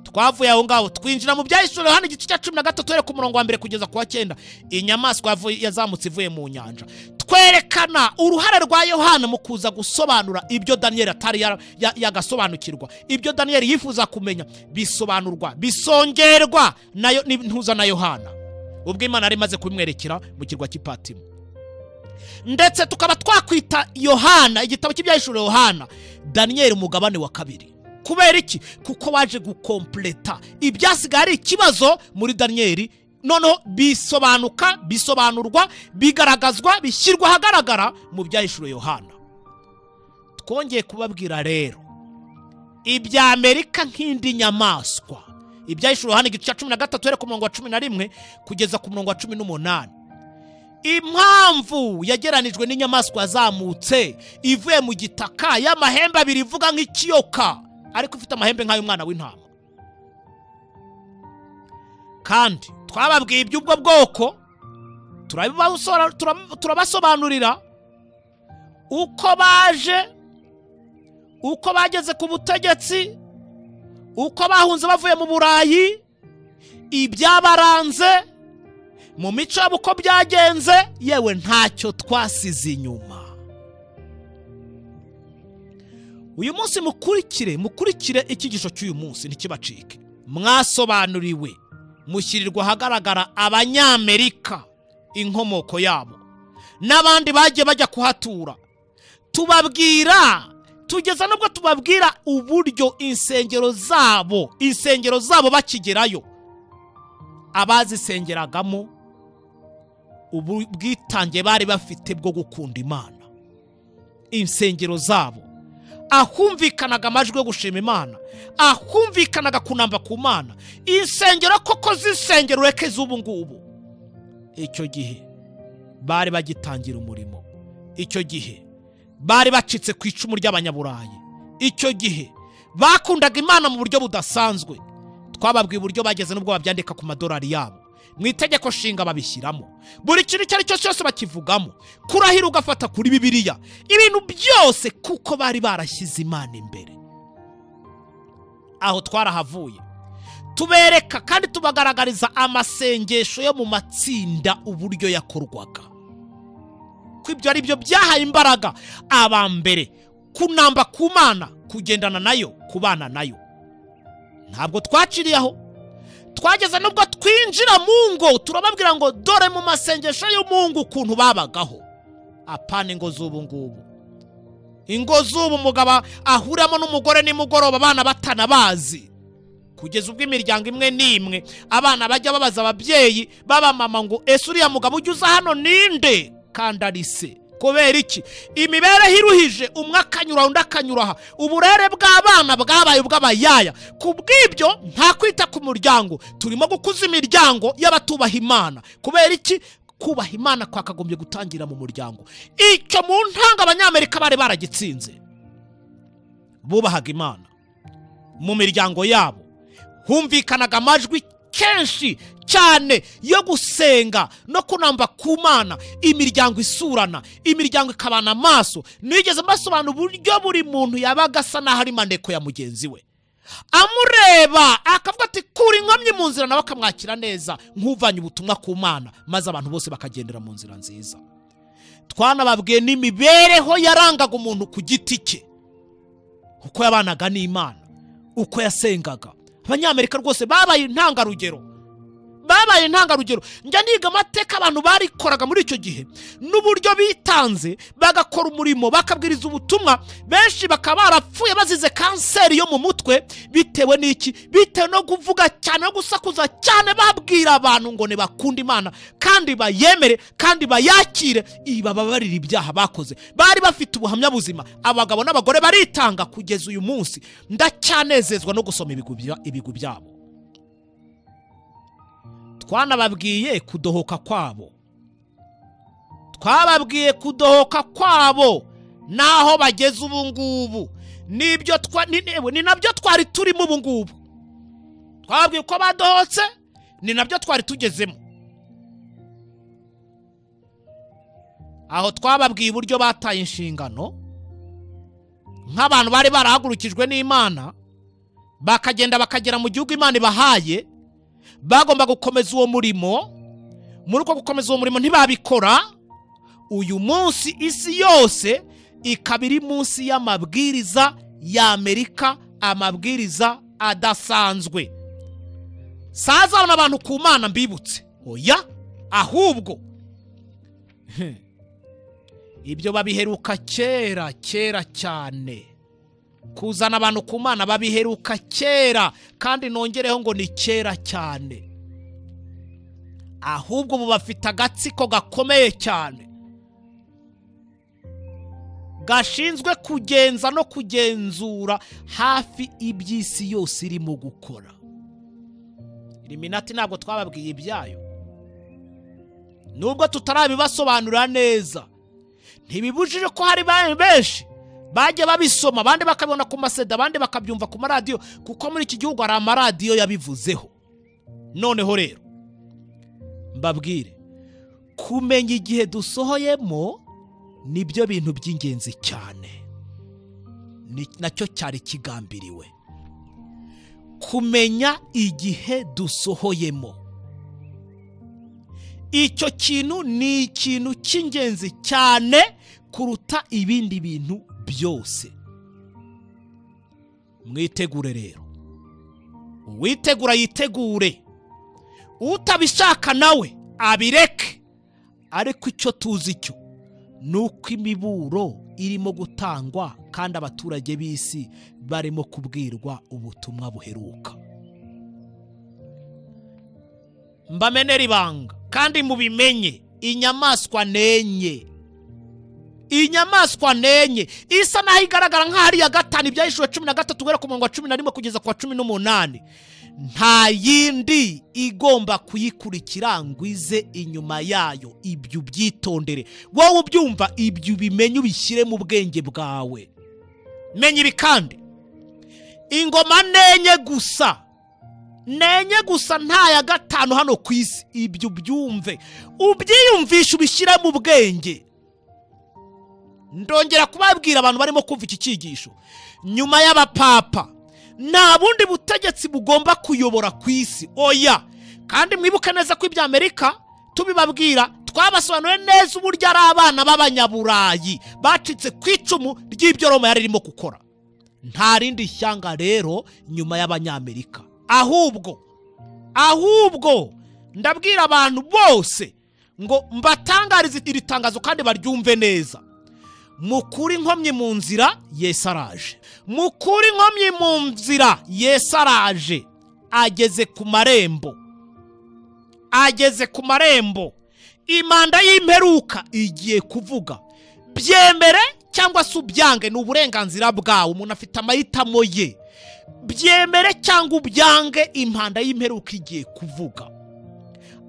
Twavuye aho ngaho twinjira mu byahishuriwe Yohana igice cya 13 ku murongo wa 1 kugeza ku wa 9. Inyamaswa yazamutse ivuye mu nyanja. Twerekana uruhare rwa Yohana mu kuza gusobanura ibyo Daniel atari yagasobanukirwa. Ibyo Daniel yifuza kumenya bisobanurwa, bisongerwa nayo ntuza na Yohana, ubwo Imana ari maze kumwerekera mu kirwa cy'Ipatimo. Ndetse tukaba twakwita Yohana, igitabo cy'ibyahishuriwe Yohana, Daniel umugabane wa 2. Kubera iki? Kuko waje gukompleta ibyasigaye ari ikibazo muri Daniel, noneho bisobanuka, bisobanurwa, bigaragazwa, bishyirwa ahagaragara mu byahishuriwe Yohana. Twongeye kubabwira rero ibya Amerika nk'indi nyamaswa. Ibyahishuriwe Yohana igice cya 13 ku murongo wa 11 kugeza ku murongo wa 18. Impamvu yageranijwe n'inyamaswa yazamutse ivuye mu gitaka y'amahembe 2 ivuga nk'ikiyoka, ariko ifite amahembe nk'ay'umwana w'intama. Kandi twababwiye iby'ubwo bwoko turabasobanurira uko baje, uko bageze ku butegetsi, uko bahunze bavuye mu Burayi, ibyabaranze mu mico yabo uko byagenze, yewe ntacyo twasize inyuma. Uyu munsi mukurikire ikigisho cy'uyu munsi ntikibacike. Mwasobanuriwe, mushyirirwa ahagaragara Abanyamerika inkomoko yabo n'abandi bagiye bajya kuhatura. Tubabwira, tugeza nubwo tubabwira uburyo insengero zabo bakigerayo abazisengeragamo ubwitange bari bafite bwo gukunda Imana. Insengero zabo ahumvikanaga amajwi yo gushima Imana, ahumvikanaga kunamba ku Mana. Insengero koko zisengero reke z'ubu ngubu, icyo gihe bari bagitangira umurimo. Icyo gihe bari bacitse ku icumu ry'Abanyaburayi. Icyo gihe bakundaga Imana mu buryo budasanzwe. twababwiye uburyo bageze n'ubwo babyandika ku madolari yabo, mu itegeko nshinga babishyiramo, buri kintu icyo ari cyo cyose bakivugamo, kurahira ugafata kuri Bibiliya, ibintu byose kuko bari barashyize Imana imbere. Aho twarahavuye tubereka kandi tubagaragariza amasengesho yo mu matsinda uburyo yakorwaga, ko ibyo ari byo byahaye imbaraga abambere kunamba ku Mana, kugendana nayo, kubana nayo. Ntabwo twaciriye aho, twageze nubwo twinjira mu ngo turababwira ngo dore mu masengesho y'umungu ukuntu babagaho. Apana ingo z'ubu ngubu, ingo z'ubu umugabo ahuramo n'umugore nimugoroba abana batanabazi, kugeza ubwo imiryango imwe n'imwe abana bajya babaza ababyeyi baba mama ngo ese uriya mugabo ujya uza hano ninde, kandi ari se. Kubera iki? Imibereho iruhije, umwe akanyura undi akanyura aha, uburere bw'abana bwabaye ubw'abayaya. Kubw'ibyo nta kwita ku muryango, turimo gukuza imiryango y'abatubaha Imana. Kubera iki? Kubaha Imana kwakagombye gutangira mu muryango. Icyo mu ntanga abanyamerika bari baragitsinze, bubahaga Imana mu miryango yabo, humvikanaga amajwi kenshi cyane yo gusenga no kunamba ku Mana, imiryango isurana, imiryango ikabana amaso. Nigeze mbasobanura uburyo buri muntu yabaga asa naho ari maneko ya mugenzi we, amureba akavuga ati kuri inkomyi mu nzira, nawe akamwakira neza nk'uvanye ubutumwa ku Mana, maze abantu bose bakagendera mu nzira nziza. Twanababwiye n'imibereho yarangaga umuntu ku giti cye, uko yabanaga n'Imana, uko yasengaga. Abanyamerika rwose babaye intangarugero, babaye intangarugero. Njya niga amateka abantu barikoraga muri icyo gihe, n'uburyo bitanze bagakora umurimo, bakabwiriza ubutumwa. Benshi bakaba barapfuye bazize kanseri yo mu mutwe, bitewe n'iki? Bitewe no kuvuga cyane, no gusakuza cyane, babwira abantu ngo bakunda Imana kandi bayemere kandi bayakire, ibababarira ibyaha bakoze. Bari bafite ubuhamya buzima, abagabo n'abagore baritanga. Kugeza uyu munsi ndacyanezezwa no gusoma ibigwi byabo. Twanababwiye kudohoka kwabo, twababwiye kudohoka kwabo naho bageze ubu ngubu, ni nabyo twari turimo ubu ngubu. Twababwiye ko badohotse, ni nabyo twari tugezemo. Aho twababwiye uburyo bataye inshingano nk'abantu bari barahagurukijwe n'Imana, bakagenda bakagera mu gihugu Imana ibahaye. Bagomba gukomeza uwo murimo, muri uko gukomeza uwo murimo ntibabikora. Uyu munsi isi yose ikaba iri munsi y'amabwiriza y'Amerika, amabwiriza adasanzwe. Sazabona abantu ku Mana mbibutse, oya, ahubwo ibyo babiheruka kera cyane. Kuzana abantu ku Mana babiheruka kera, kandi nongereho ngo ni kera cyane. Ahubwo ubu bafite agatsiko gakomeye cyane gashinzwe kugenza no kugenzura hafi iby'isi yose irimo gukora. Illuminati ntabwo twababwiye ibyayo, nubwo tutarabibasobanura neza. Ntibibujije ko hari benshi bajye babisoma, abandi bakabibona ku maseda, abandi bakabyumva ku maradiyo, kuko muri iki gihugu hari amaradiyo yabivuzeho. Noneho rero mbabwire, kumenya igihe dusohoyemo nibyo bintu by'ingenzi cyane, nacyo cyari kigambiriwe. Kumenya igihe dusohoyemo, icyo kintu ni ikintu cy'ingenzi cyane kuruta ibindi bintu byose. Mwitegure rero, uwitegura yitegure, utabishaka nawe abireke. Ariko icyo tuzi cyo nuko imiburo irimo gutangwa, kandi abaturage b'isi barimo kubwirwa ubutumwa buheruka. Mbamenera ibanga kandi mubimenye, inyamaswa nenye, inyamaswa nenye isa naho igaragara nk'ahari ya gatanu ibyahishwe 13 guhera ku murongo wa 11 kugeza ku wa 18. Nta yindi igomba kuyikurikira ngo ize inyuma yayo. Ibyo byitondere, wowe ubyumva, ibyo bimenye ubishyire mu bwenge bwawe. Menya ibi kandi, ingoma nenye gusa nenye gusa nta ya gatanu hano ku isi. Ibyo byumve, ubyiyumvisha, ubishyire mu bwenge. Ndongera kubabwira abantu barimo kumva iki cyigisho, nyuma y'abapapa nta bundi butegetsi bugomba kuyobora ku isi. Oya, kandi mwibuke neza ko iby'Amerika tubibabwira twabasobanuye neza uburyo ari abana b'abanyaburayi bacitse ku icumu ry'ibyo Roma yari irimo gukora. Nta rindi shyanga rero nyuma y'Abanyamerika. Ahubwo ndabwira abantu bose ngo mbatangarize iri tangazo kandi baryumve neza. Mukuri inkomyi mu nzira, Yesu araje. Mukuri inkomyi mu nzira, Yesu araje. Ageze ku marembo. Imanda y'imperuka igiye kuvuga. Byemere cyangwa se ubyange, ni uburenganzira bwawe. Umuntu afite amahitamo ye. Byemere cyangwa ubyange, impanda y'imperuka igiye kuvuga.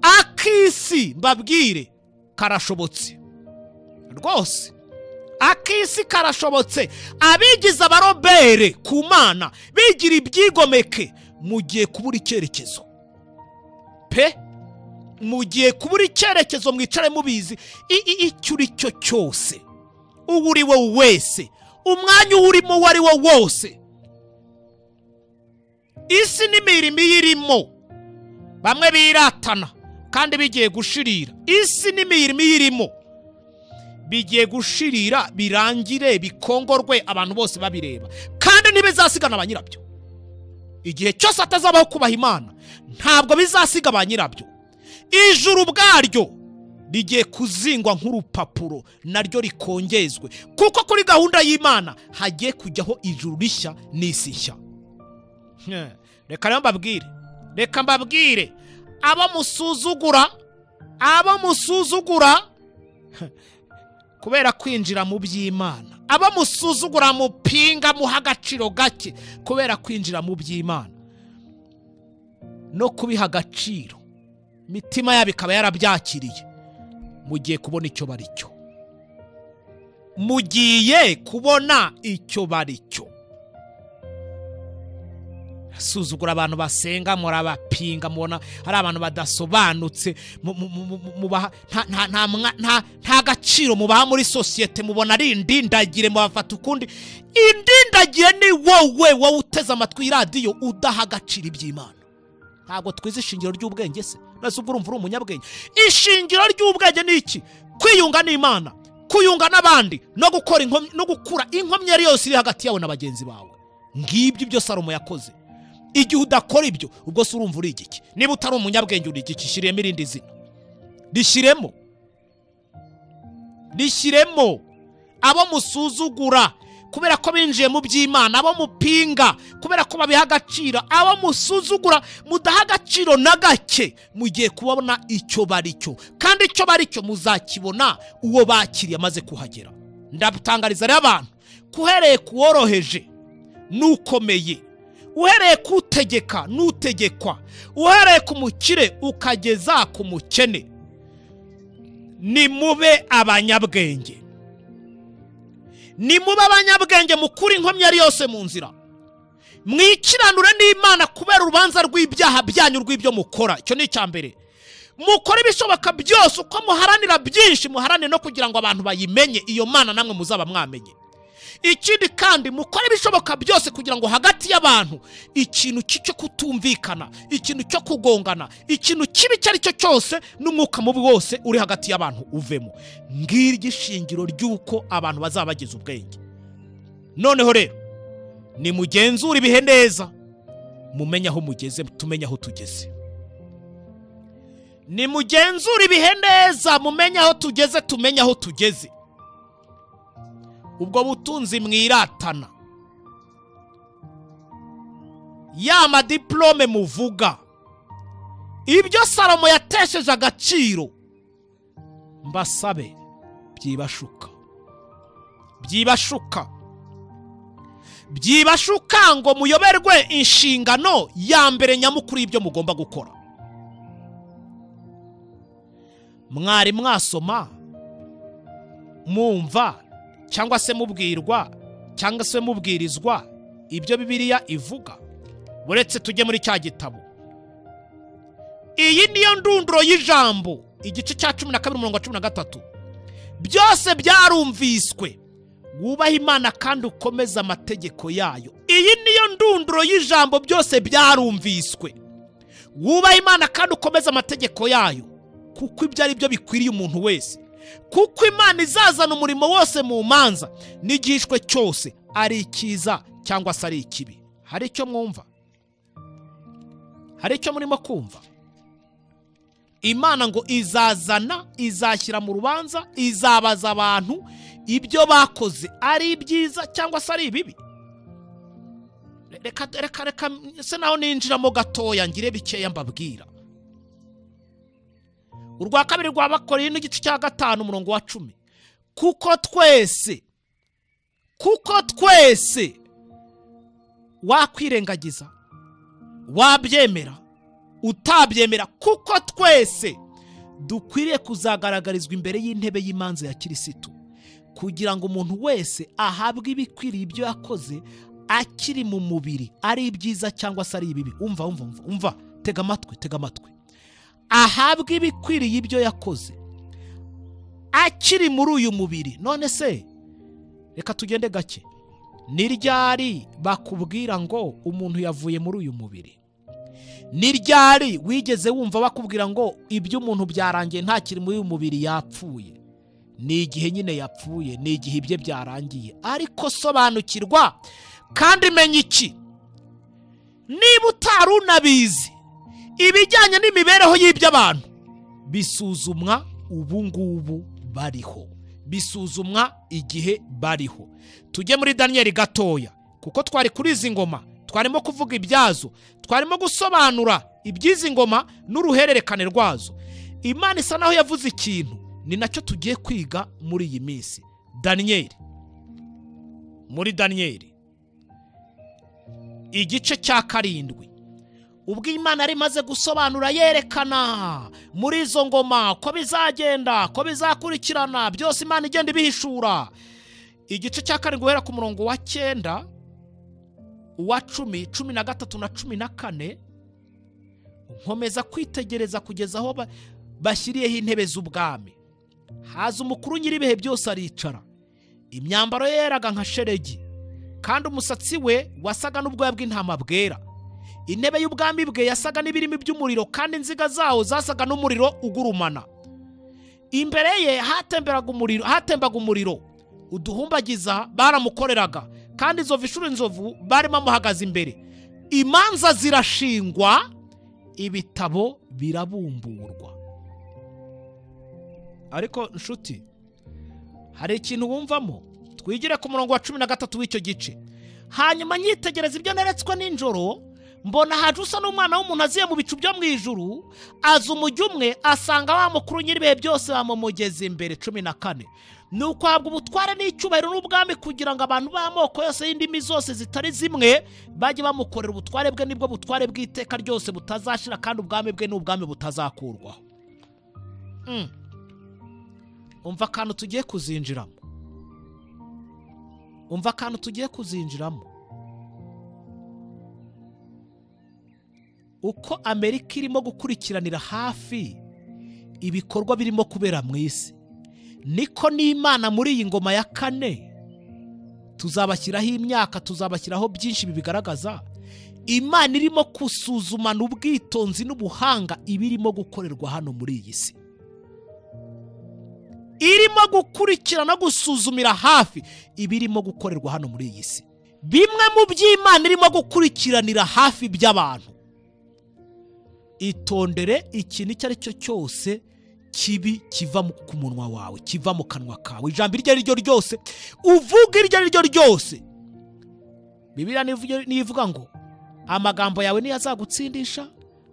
Akisi mbabwire karashobotse rwose. Akisi karashobotse. Abigize abarobere ku Mana bigira ibyigomeke, mugiye kubura icyerekezo pe. Mugiye kubura icyerekezo, mwicare mubizi icyo uri cyo cyose, uwo uri we wese, umwanya urimo uwo ari wo wose. Isi n'imirimo irimo, bamwe biratana kandi bigiye gushirira. Isi n'imirimo irimo bigiye gushirira, birangire, bikongorwe, abantu bose babireba, kandi ntibizasigana ba nyirabyo. Igihe cyose atazabaho kubaha Imana, ntabwo bizasiga ba nyirabyo. Ijuru bwaryo rigiye kuzingwa nk'urupapuro, naryo rikongezwe, kuko kuri gahunda y'Imana hagiye kujyaho ijuru rishya n'isi nshya. Reka mbabwire abo musuzugura kubera kwinjira mu by'Imana, abo musuzugura mupinga, muha agaciro gake kubera kwinjira mu by'Imana no kubiha agaciro, mitima yabo ikaba yarabyakiriye, mugiye kubona icyo bari cyo. Mugiye kubona icyo bari cyo. Suzugura abantu basenga, murabapinga, mubona hari abantu badasobanutse, nta gaciro mubaha muri sosiyete, mubona ari indindagire, mubafata ukundi. Indindagire ni wowe uteze amatwi iradiyo udaha agaciro iby'Imana. Ntabwo twize ishingiro ry'ubwenge se? Nase ubwo urumva uri umunyabwenge. Ishingiro ry'ubwenge ni iki? Kwiyunga n'Imana, kuyunga n'abandi, no gukora no gukura inkomyi yari yose iri hagati yawe na bagenzi bawe. Ngibyo ibyo Salomo yakoze. Igihe udakora ibyo, ubwo se urumva uri igiki? Niba utari umunyabwenge uri igiki? Shiremo irindi zina. Rishyiremo. Abo musuzugura kubera ko binjiye mu by'Imana, abo mupinga kubera ko babiha agaciro, abo musuzugura mudaha agaciro na gake, mugiye kubona icyo bari cyo, kandi icyo bari cyo muzakibona uwo bakiriye amaze kuhagera. Ndabutangariza rero abantu, kuhereye kuworoheje n'ukomeye, uhereye kutegeka n'utegekwa, uhereye ku mukire ukageza ku mukene, ni mube abanyabwenge. Ni mube abanyabwenge, mukuri inkomyi yari yose mu nzira, mwikiranure n'Imana kubera urubanza rw'ibyaha byanyu rw'ibyo mukora. Icyo ni icyambere. Mukora ibishoboka byose, uko muharanira byinshi, muharanire no kugira ngo abantu bayimenye iyo Mana namwe muzaba mwamenye. Ikindi kandi mukora ibishoboka byose kugira ngo hagati y'abantu ikintu cyo kutumvikana, ikintu cyo kugongana, ikintu kibi cyari cyo cyose n'umwuka mubi wose uri hagati y'abantu uvemo. Ngiri gishingiro ry'uko abantu bazabagize ubwenge. Noneho rero ni mugenzura ibihe neza, mumenye aho mugeze, tumenye aho tugeze. Ni mugenzura ibihe neza, mumenye aho tugeze, tumenye aho tugeze. Ubwo butunzi mwiratana, ya madiplome muvuga, ibyo Salomo yatesheje agaciro, mbasabe byibashuka ngo muyoberwe inshingano ya mbere nyamukuru y'ibyo mugomba gukora. Mwari mwasoma, mwumva, cyangwa se mubwirwa, cyangwa se mubwirizwa ibyo Bibiliya ivuga? Buretse tujye muri cya gitabo iyi niyo ndunduro y'ijambo, igice cya 12:13. byose byarumviswe, wubaha Imana kandi ukomeza amategeko yayo. Iyi niyo ndunduro y'ijambo, byose byarumviswe, wubaha Imana kandi ukomeza amategeko yayo, kuko ibyo ari byo bikwiriye umuntu wese. Kuko Imana izazana umurimo wose mu manza, n'igihishwe cyose ari icyiza cyangwa se ari ikibi. Hari icyo mwumva? Hari icyo murimo kumva? Imana ngo izazana, izashyira mu rubanza, izabaza abantu ibyo bakoze ari ibyiza cyangwa se ari ibibi. Reka se naho ninjiramo gatoya ngire bikeya mbabwira. Urwa kabiri rwa Bakorinto igice cya 5:10. Kuko twese wakwirengagiza, wabyemera, utabyemera, kuko twese dukwiriye kuzagaragarizwa imbere y'intebe y'imanza ya Kirisitu, kugira ngo umuntu wese ahabwe ibikwiriye ibyo yakoze akiri mu mubiri, ari ibyiza cyangwa se ari ibibi. Umva, tega amatwi. Ahabwe ibikwiriye ibyo yakoze akiri muri uyu mubiri. None se reka tugende gake. Ni ryari bakubwira ngo umuntu yavuye muri uyu mubiri? Ni ryari wigeze wumva bakubwira ngo ibyo umuntu byarangiye ntakiri muri uyu mubiri, yapfuye? Ni igihe nyine yapfuye, ni igihe ibye byarangiye. Ariko sobanukirwa kandi menya iki: niba utari unabizi, ibijyanye n'imibereho y'iby'abantu bisuzumwa ubu ngubu bariho, bisuzumwa igihe bariho. Tujye muri Daniyeli gatoya, kuko twari kuri izi ngoma, twarimo kuvuga ibyazo, twarimo gusobanura iby'izi ngoma n'uruhererekane rwazo. Imana isa naho yavuze ikintu, ni nacyo tugiye kwiga muri iyi minsi. Muri Daniyeli igice cya 7, ubwo Imana yari imaze gusobanura yerekana muri izo ngoma ko bizagenda, ko bizakurikirana, byose Imana igenda ibihishura. Igice cya 7 guhera ku murongo wa 9, uwa 10, 13 na 14, nkomeza kwitegereza kugeza aho bashyiriyeho intebe z'ubwami. Haza umukuru nyiribihe byose aricara, imyambaro ye yeraga nka sheregi, kandi umusatsi we wasaga n'ubwoya bw'intama bwera. Intebe y'ubwami bwe yasaga n'ibirimi by'umuriro, kandi inziga zawo zasaga n'umuriro ugurumana. Imbere ye hatembaga umuriro, uduhumbagiza baramukoreraga, kandi inzovu barimo amuhagaze imbere. Imanza zirashingwa, ibitabo birabumburwa. Ariko nshuti, hari ikintu wumvamo? Twigire ku murongo wa 13 w'icyo gice. Hanyuma nyitegereza ibyo neretswe n'injoro, mbona haje usa n'umwana w'umuntu aziye mu bicu byo mw'ijuru, aza umujyi umwe, asanga wa mukuru nyiribihe byose bamumugeze imbere. 14. Nuko ahabwa ubutware n'icyubahiro n'ubwami, kugira ngo abantu b'amoko yose y'indimi zose zitari zimwe bajye bamukorera. Ubutware bwe nibwo butware bw'iteka ryose butazashira, kandi ubwami bwe n'ubwami butazakurwaho. Umva akantu tugiye kuzinjiramo. Uko Amerika irimo gukurikiranira hafi ibikorwa birimo kubera mu isi, niko n'Imana muri iyi ngoma ya 4 tuzabashyiraho imyaka, tuzabashyiraho byinshi bibigaragaza. Imana irimo gusuzumana ubwitonzi n'ubuhanga ibirimo gukorerwa hano muri iyi si, irimo gukurikirana gusuzumira hafi ibirimo gukorerwa hano muri iyi si. Bimwe mu by'Imana irimo gukurikiranira hafi by'abantu. Itondere ikintu icyo ari cyo cyose kibi kiva ku munwa wawe, kiva mu kanwa kawe. Ijambo iryo ari ryo ryose uvuga, iryo ari ryo ryose, Bibiliya nivuga ngo amagambo yawe niyo azagutsindisha,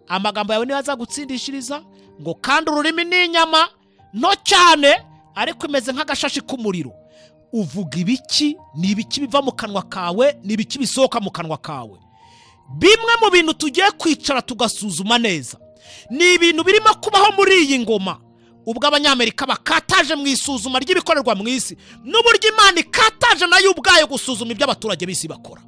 amagambo yawe niyo azagutsindishiriza, ngo kandi ururimi ni inyama nto cyane ariko imeze nk'agashashi k'umuriro. Uvuga ibiki? Ni ibiki biva mu kanwa kawe, ni ibiki bisohoka mu kanwa kawe. Bimwe mu bintu tugiye kwicara tugasuzuma neza, ni ibintu birimo kubaho muri iyi ngoma, ubwo Abanyamerika bakataje mu isuzuma ry'ibikorerwa mu isi, n'uburyo Imana ikataje nayo ubwayo gusuzuma ibyo abaturage b'isi bakora.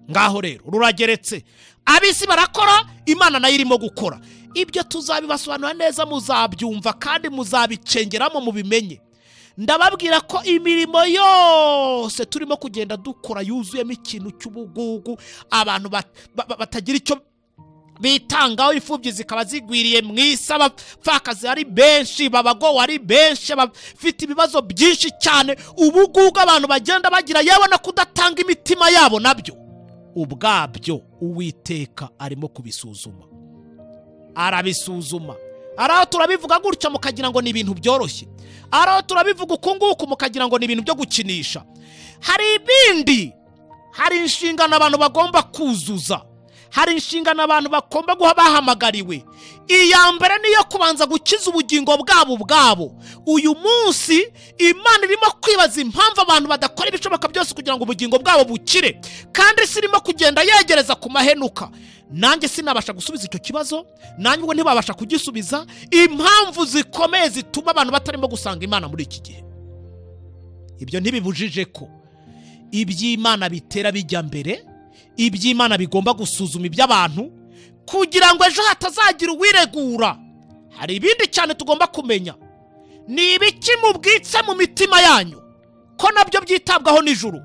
Ngaho rero rurageretse. abisi barakora, Imana nayo irimo gukora. Ibyo tuzabibasobanura neza, muzabyumva kandi muzabicengeramo mubimenye. Ndababwira ko imirimo yose turimo kugenda dukora yuzuyemo ikintu cy'ubugugu, abantu batagira icyo bitangaho, imfubyi zikaba zigwiriye mw'isi, abapfakazi ari benshi, babagowe ari benshi, bafite ibibazo byinshi cyane, ubugugu abantu bagenda bagira, yewe no kudatanga imitima yabo nabyo ubwabyo Uwiteka arimo kubisuzuma, arabisuzuma. Araho turabivuga gutya mukagira ngo ni ibintu byoroshye, araho turabivuga uku nguku mukagira ngo ni ibintu byo gukinisha. Hari ibindi, hari inshingano abantu bagomba kuzuza, hari inshingano abantu bagomba guha bahamagariwe. Iya mbere niyo kubanza gukiza ubugingo bwabo. Uyu munsi Imana irimo kwibaza impamvu abantu badakora ibishoboka byose kugira ngo ubugingo bwabo bukire, kandi sirimo kugenda yegereza ku mahenuka. Nanjye sinabasha gusubiza icyo kibazo, nanjye ngo ntibabasha kugisubiza, impamvu zikomeye zituma abantu batarimo gusanga Imana muri iki gihe. Ibyo ntibibujije ko iby'Imana bitera bijya mbere, iby'Imana bigomba gusuzuma iby'abantu kugira ngo ejo hatazagira uwiregura. Hari ibindi cyane tugomba kumenya. Ni ibiki mubwitse mu mitima yanyu ko nabyo byitabwaho n'ijuru?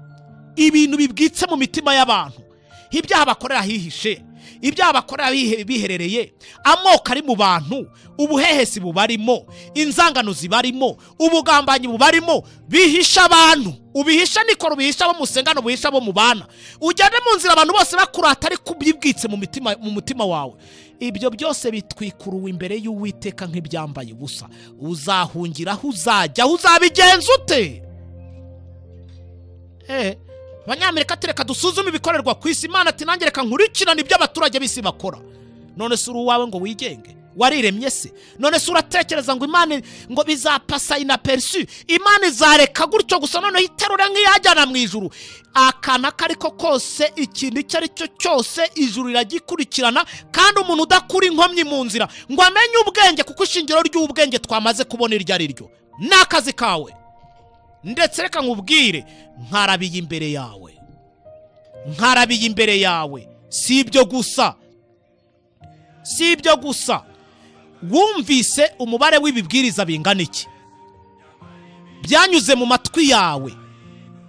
Ibintu bibwitse mu mitima y'abantu, ibyaha bakorera hihishe, ibyaha bakorera biherereye, amoko ari mu bantu, ubuhehesi bubarimo, inzangano zibarimo, ubugambanyi bubarimo, bihisha abantu. Ubihisha Nicola, ubihisha abo musengano, ubihisha abo mubana, ujyane mu nzira abantu bose bakurata ari kubyibwitse mu mutima wawe. Ibyo byose bitwikuruwe imbere y'Uwiteka nk'ibyambaye ubusa. Uzahungiraho, uzajya, uzabigenza ute? Abanyamerika tereka dusuzume ibikorerwa ku isi. Imana ati nanjye reka nkurikirane ibyo abaturage b'isi bakora. None se uri uwawe ngo wigenge? Wariremye se? None se uratekereza ngo Imana ngo bizapasa inaperçu? Imana izareka gutyo gusa none iterura nk'iyajyana mw'Ijuru? Akana kariko kose, ikintu icyo ari cyo cyose, ijuru iragikurikirana, kandi umuntu udakura inkomyi mu nzira ngo amenye ubwenge, kuko ishingiro ry'ubwenge twamaze kubona iryo ari ryo n'akazi kawe. Ndetse reka nkubwire, nkarabiye imbere yawe, nkarabiye imbere yawe. Si ibyo gusa, wumvise umubare w'ibibwiriza bingana iki byanyuze mu matwi yawe?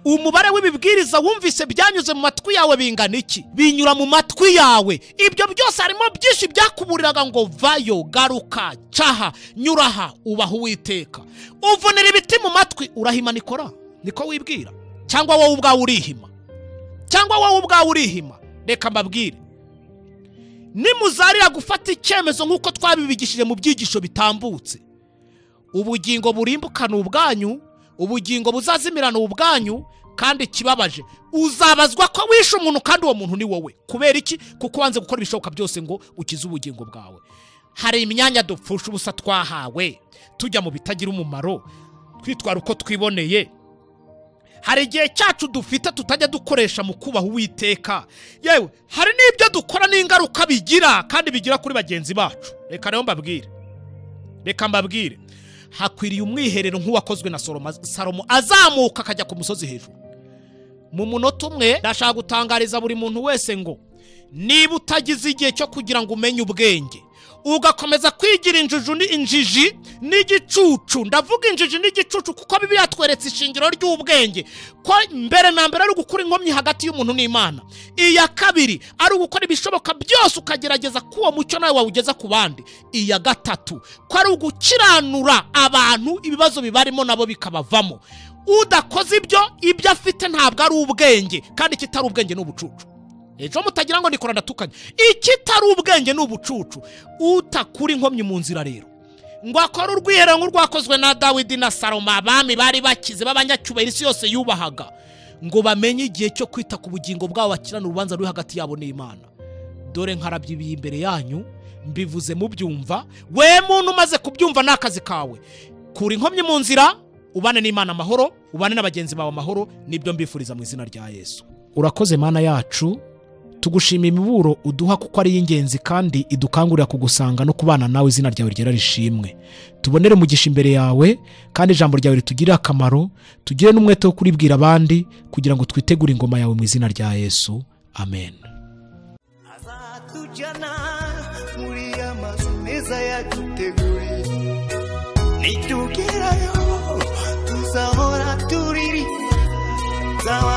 Umubare w'ibibwiriza wumvise byanyuze mu matwi yawe bingana iki? Binyura mu matwi yawe. Ibyo byose harimo byinshi byakuburiraga ngo vayo, garuka, caha, nyuraha, ubaho Uwiteka. Uvunira ibiti mu matwi, urahima Nicola? Niko wibwira? Cyangwa wowe ubwawe urihima? Reka mbabwire, nimuzarira gufata icyemezo nk'uko twabibigishije mu byigisho bitambutse, ubugingo burimbukana ubwanyu, ubugingo buzazimirana ubwanyu, kandi kibabaje uzabazwa ko wishe umuntu kandi uwo muntu ni wowe. Kubera iki? Kuko wanze gukora ibishoboka byose ngo ukize ubugingo bwawe. Hari imyanya dupfusha ubusa twahawe, tujya mu bitagira umumaro, twitwara uko twiboneye. Hari igihe cyacu dufite tutajya dukoresha mu kubaha Uwiteka. Yewe hari n'ibyo dukora n'ingaruka bigira, kandi bigira kuri bagenzi bacu. Reka mbabwire, hakwiriye umwiherero nk'uwakozwe na Salomo azamuka akajya ku musozi hejuru. Mu munota umwe ndashaka gutangariza buri muntu wese ngo niba utagize igihe cyo kugira ngo umenye ubwenge, ugakomeza kwigira injiji n'igicucu, ndavuga injiji n'igicucu kuko Bibiliya yatweretse ishingiro ry'ubwenge ko mbere na mbere ari gukura inkomyi hagati y'umuntu n'Imana. Iya kabiri ari gukora ibishoboka byose ukagerageza ko uwo mucyo nawe wawugeza ku bandi. Iya gatatu ko ari ugukiranura abantu ibibazo bibarimo nabo bikabavamo. Udakoze ibyo afite ntabwo ari ubwenge, kandi kitari ubwenge n'ubucucu. Ejo mutagira ngo Nicola ndatukanye, ikitari ubwenge n'ubucucu. Utakura inkomyi mu nzira rero ngo akora urwiherero nk'urwakozwe na Dawidi na Salomo, abami bari bakize b'abanyacyubahiro isi yose yubahaga, ngo bamenye igihe cyo kwita ku bugingo bwabo, bakirana urubanza ruri hagati yabo n'Imana. Dore nkarabyibiye imbere yanyu, mbivuze mubyumva. We muntu umaze kubyumva n'akazi kawe, kura inkomyi mu nzira, ubane n'Imana amahoro, ubane n'abagenzi bawe amahoro. Nibyo mbifuriza mu izina rya Yesu. Urakoze Mana yacu, tugushimira imiburo uduha kuko ari y'ingenzi kandi idukangurira kugusanga no kubana nawe. Izina ryawe ryera rishimwe. Tubonere umugisha imbere yawe, kandi ijambo ryawe ritugirire akamaro, tugire n'umwete wo kuribwira abandi kugira ngo twitegure ingoma yawe mu izina rya Yesu. Amen.
tujyana muri amazu meza yaduteguriye. Nitugerayo tuzahora turirimbira, nzaba